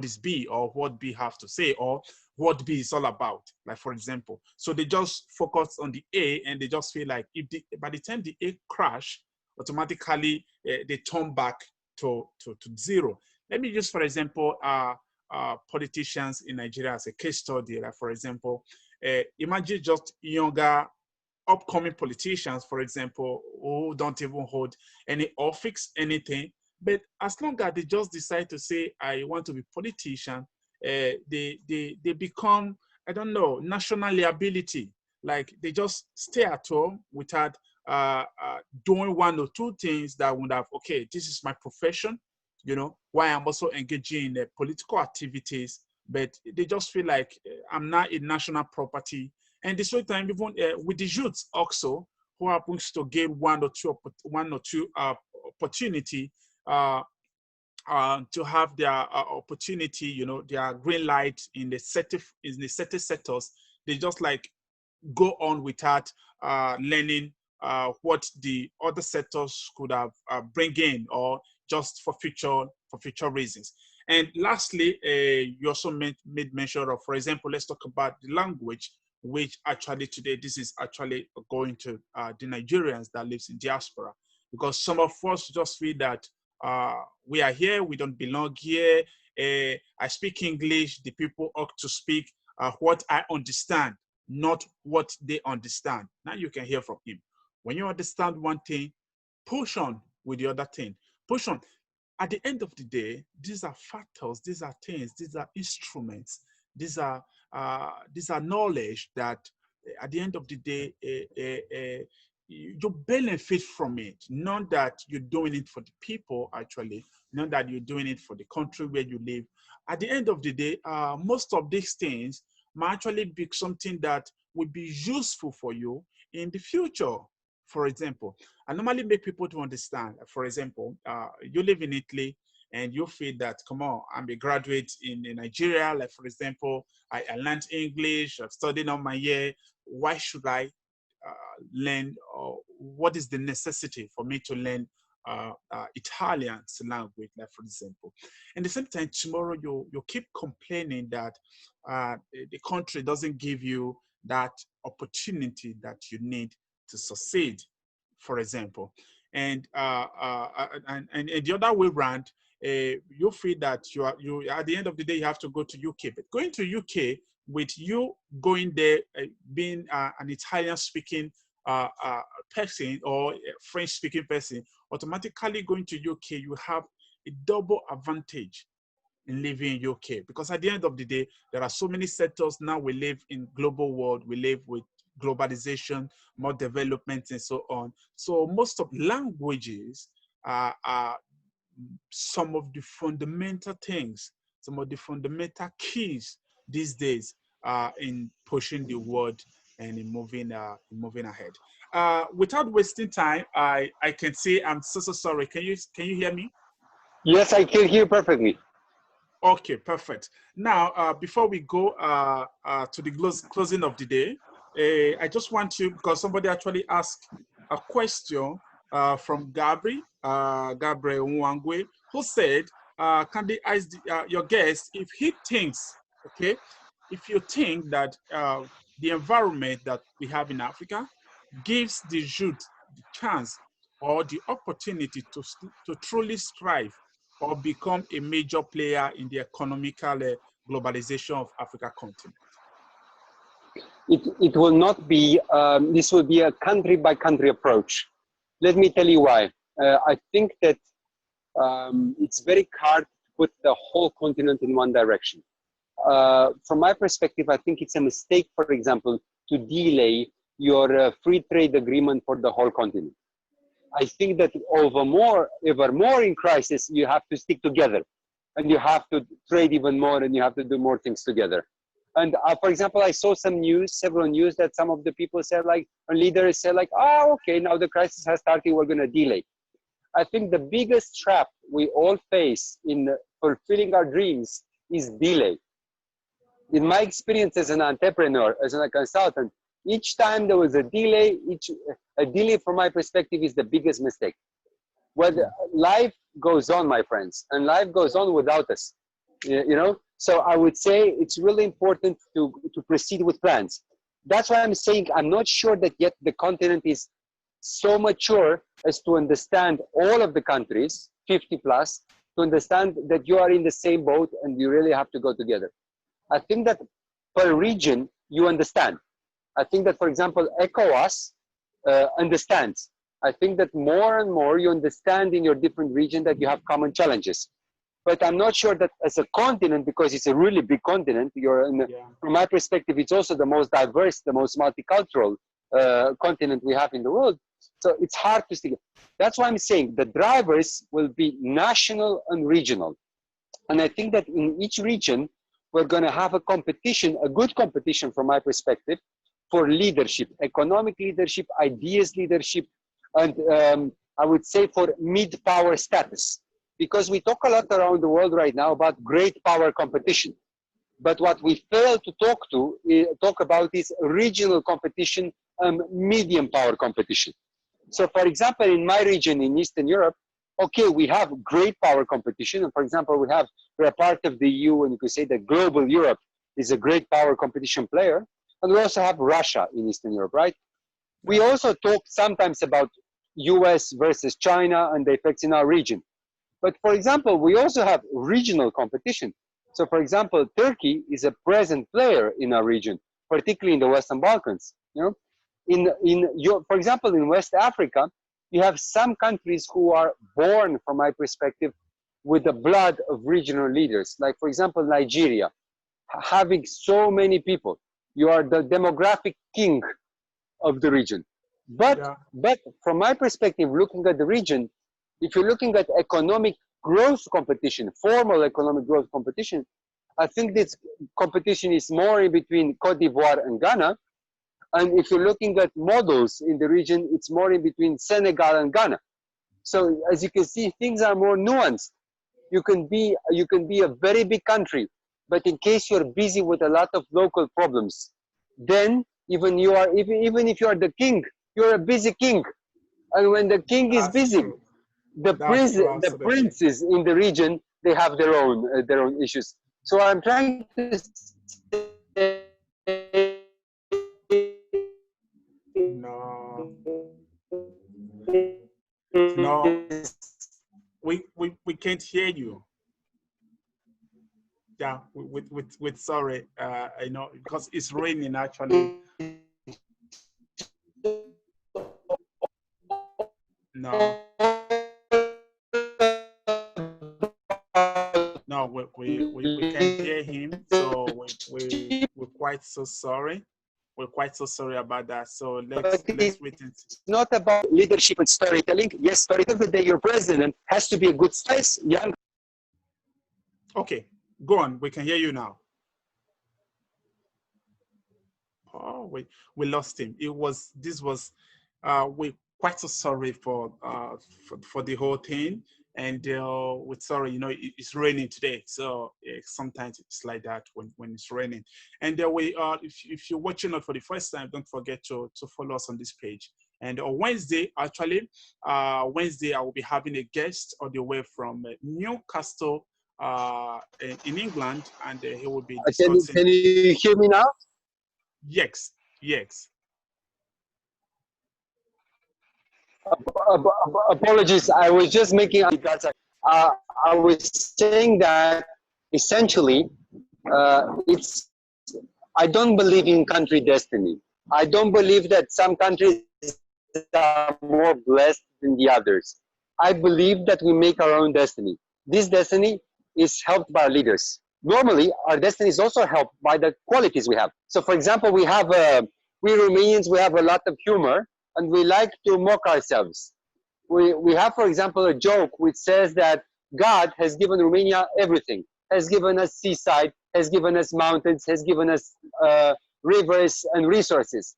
is B, or what B have to say, or what B is all about. Like, for example, so they just focus on the A, and they just feel like by the time the A crash, automatically they turn back to zero. Let me use, for example, politicians in Nigeria as a case study. Like, for example, imagine just younger upcoming politicians, for example, who don't even hold any office, anything. But as long as they just decide to say, I want to be politician, they become, I don't know, national liability. Like, they just stay at home without doing one or two things that would have, okay, this is my profession, why I'm also engaging in political activities, but they just feel like I'm not a national property, And the same time, even with the youths also, who happens to gain one or two opportunity to have their opportunity, you know, their green light in the certain sectors, they just like go on without learning what the other sectors could have bring in, or just for future reasons. And lastly, you also made mention of, for example, let's talk about the language, which actually today this is actually going to the Nigerians that lives in diaspora, because some of us just feel that we are here, we don't belong here. I speak English, the people ought to speak what I understand, not what they understand. Now you can hear from him. When you understand one thing, push on with the other thing. Push on. At the end of the day, these are factors, these are things, these are instruments, these are knowledge that at the end of the day, you benefit from it. Not that you're doing it for the people, actually, not that you're doing it for the country where you live. At the end of the day, most of these things might actually be something that will be useful for you in the future. For example, I normally make people to understand, for example, you live in Italy and you feel that, come on, I'm a graduate in Nigeria. Like, for example, I learned English, I've studied on my year. Why should I learn, or what is the necessity for me to learn Italian language, like, for example? And at the same time, tomorrow you keep complaining that the country doesn't give you that opportunity that you need to succeed, for example. And and the other way around, you feel that you at the end of the day you have to go to UK. But going to UK, with you going there, being an Italian speaking person or a French speaking person, automatically going to UK, you have a double advantage in living in UK, because at the end of the day, there are so many sectors now. We live in global world, we live with globalization, more development, and so on. So most of languages are some of the fundamental things, some of the fundamental keys these days in pushing the world and in moving ahead. Without wasting time, I can say I'm so sorry. Can you hear me? Yes, I can hear perfectly. Okay, perfect. Now, before we go to the closing of the day, I just want to, because somebody actually asked a question from Gabriel Nwangwe, who said, can they ask your guest if he thinks, okay, if you think that the environment that we have in Africa gives the youth the chance or the opportunity to truly strive or become a major player in the economical globalization of Africa continent? It will not be, this will be a country by country approach. Let me tell you why. I think that it's very hard to put the whole continent in one direction. From my perspective, I think it's a mistake, for example, to delay your free trade agreement for the whole continent. I think that ever more in crisis, you have to stick together and you have to trade even more and you have to do more things together. And for example, I saw several news that some of the people said, like, or leaders said, like, oh, okay, now the crisis has started, we're going to delay. I think the biggest trap we all face in fulfilling our dreams is delay. In my experience as an entrepreneur, as a consultant, each time there was a delay, a delay from my perspective is the biggest mistake. Well, life goes on, my friends, and life goes on without us, you know? So I would say it's really important to proceed with plans. That's why I'm saying I'm not sure that yet the continent is so mature as to understand all of the countries, 50 plus, to understand that you are in the same boat and you really have to go together. I think that per region, you understand. I think that, for example, ECOWAS understands. I think that more and more you understand in your different region that you have common challenges. But I'm not sure that as a continent, because it's a really big continent, from my perspective, it's also the most diverse, the most multicultural continent we have in the world. So it's hard to see. That's why I'm saying the drivers will be national and regional. And I think that in each region, we're going to have a competition, a good competition from my perspective, for leadership, economic leadership, ideas leadership, and I would say for mid-power status. Because we talk a lot around the world right now about great power competition. But what we fail to talk about is regional competition and medium power competition. So for example, in my region in Eastern Europe, okay, we have great power competition. And for example, we're a part of the EU, and you could say that global Europe is a great power competition player. And we also have Russia in Eastern Europe, right? We also talk sometimes about US versus China and the effects in our region. But for example, we also have regional competition. So for example, Turkey is a present player in our region, particularly in the Western Balkans. You know, for example, in West Africa, you have some countries who are born, from my perspective, with the blood of regional leaders. Like for example, Nigeria, having so many people, you are the demographic king of the region. But from my perspective, looking at the region, if you're looking at economic growth competition, formal economic growth competition, I think this competition is more in between Cote d'Ivoire and Ghana. And if you're looking at models in the region, it's more in between Senegal and Ghana. So as you can see, things are more nuanced. You can be a very big country, but in case you're busy with a lot of local problems, then even if you are the king, you're a busy king. And when the king is busy, the princes in the region, they have their own issues. So I'm trying to say, no, we can't hear you. Yeah, with sorry, you know, because it's raining actually. No. No, we can't hear him, so we're quite so sorry. We're quite so sorry about that. So let's wait and see. It's not about leadership and storytelling. Yes, storytelling. The day your president has to be a good size, young. Okay, go on. We can hear you now. Oh, we lost him. We quite so sorry for the whole thing. And we're sorry, you know, it's raining today, so sometimes it's like that when it's raining. And if you're watching us for the first time, don't forget to follow us on this page. And on Wednesday, actually, Wednesday I will be having a guest all the way from Newcastle, in England, and he will be discussing. Can you hear me now? Yes, yes. Apologies, I was just making. I was saying that essentially, it's. I don't believe in country destiny. I don't believe that some countries are more blessed than the others. I believe that we make our own destiny. This destiny is helped by our leaders. Normally, our destiny is also helped by the qualities we have. So, for example, we Romanians, we have a lot of humor, and we like to mock ourselves. We have, for example, a joke which says that God has given Romania everything, has given us seaside, has given us mountains, has given us rivers and resources.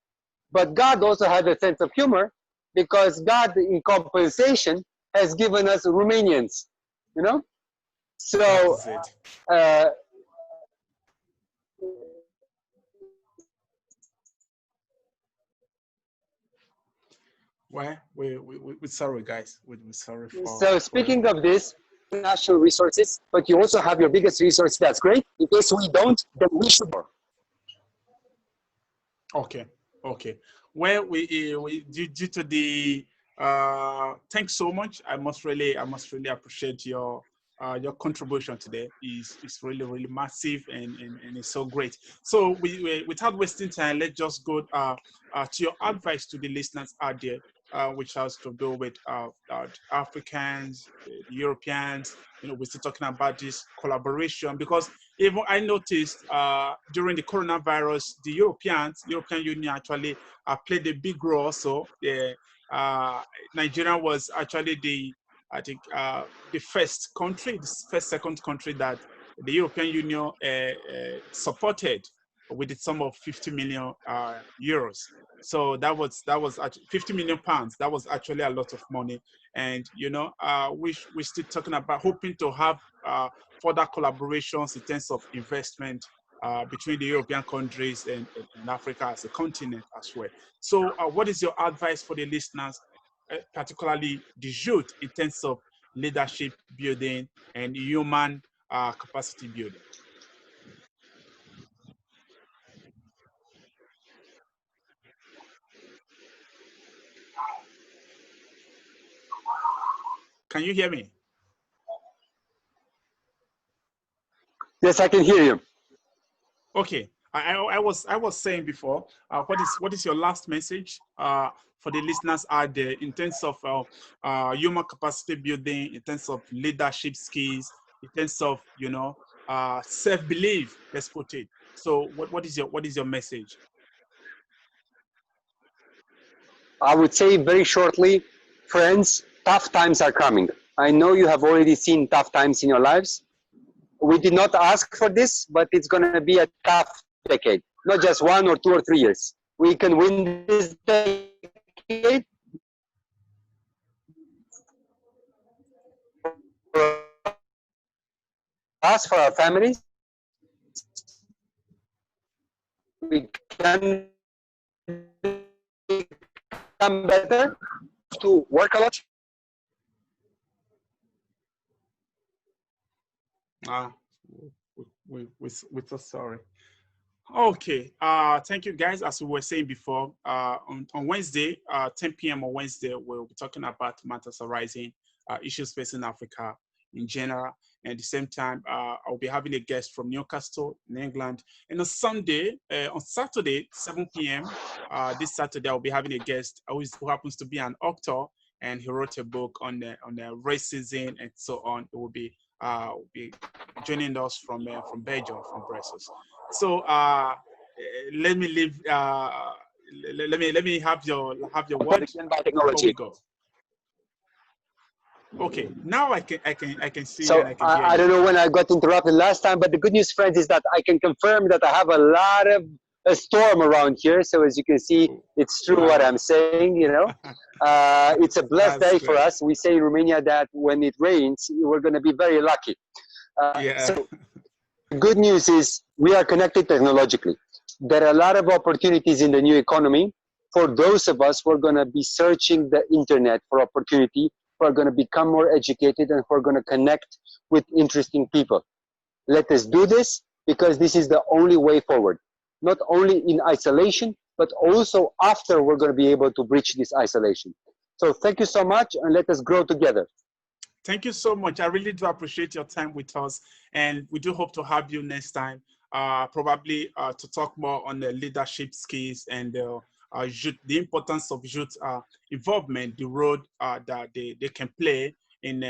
But God also has a sense of humor, because God, in compensation, has given us Romanians, you know? So, well, we're sorry, guys. We're sorry for. So speaking of this, national resources, but you also have your biggest resource. That's great. In case we don't, then we should. Okay. Well, we due to the thanks so much. I must really appreciate your contribution today. Is really massive and it's so great. So we without wasting time, let's just go to your advice to the listeners out there, which has to do with Africans, Europeans. You know, we're still talking about this collaboration, because even I noticed during the coronavirus, the European Union actually played a big role. Also, Nigeria was actually the second country that the European Union supported. with the sum of 50 million euros. So that was actually 50 million pounds. That was actually a lot of money. And we're still talking about hoping to have further collaborations in terms of investment between the European countries and Africa as a continent as well. So what is your advice for the listeners, particularly the youth, in terms of leadership building and human capacity building? Can you hear me? Yes, I can hear you. Okay, I was saying before, what is your last message for the listeners out there in terms of human capacity building, in terms of leadership skills, in terms of self-belief, let's put it. So what is your message? I would say very shortly, friends, tough times are coming. I know you have already seen tough times in your lives. We did not ask for this, but it's going to be a tough decade, not just 1 or 2 or 3 years. We can win this decade for us, for our families. We can become better, to work a lot. We're so sorry. Okay, thank you guys. As we were saying before, on Wednesday, 10 p.m. on Wednesday, we'll be talking about matters arising, issues facing Africa in general. And at the same time, I'll be having a guest from Newcastle in England. And on Saturday, 7 p.m., this Saturday, I'll be having a guest who happens to be an author, and he wrote a book on the racism and so on. It will be joining us from Belgium, from Brussels. So let me leave. Let me have your word before we go. Okay, now I can see you So and I can hear I you. don't know when I got interrupted last time, but the good news, friends, is that I can confirm that I have a lot of a storm around here. So as you can see, it's true what I'm saying. It's a blessed That's day for great. us. We say in Romania that when it rains, we're going to be very lucky. Yeah. So the good news is we are connected technologically. There are a lot of opportunities in the new economy for those of us who are going to be searching the internet for opportunity, who are going to become more educated, and who are going to connect with interesting people. Let us do this, because this is the only way forward. Not only in isolation, but also after we're going to be able to breach this isolation. So thank you so much, and let us grow together. Thank you so much. I really do appreciate your time with us, and we do hope to have you next time, probably to talk more on the leadership skills and youth, the importance of youth involvement, the role that they can play in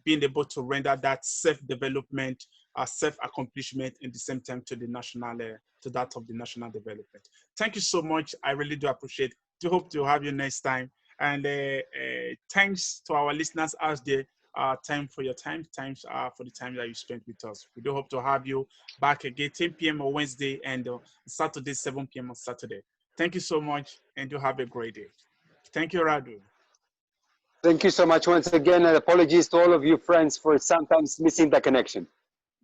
being able to render that self-development, self-accomplishment, in the same time to the national, to that of the national development. Thank you so much. I really do appreciate. Do hope to have you next time, and thanks to our listeners out there. Time for your times for the time that you spent with us. We do hope to have you back again 10 p.m. on Wednesday, and Saturday 7 p.m. on Saturday. Thank you so much, and you have a great day. Thank you, Radu. Thank you so much once again, and apologies to all of you friends for sometimes missing the connection.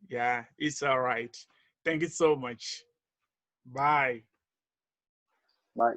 Yeah, it's all right. Thank you so much. Bye. Bye.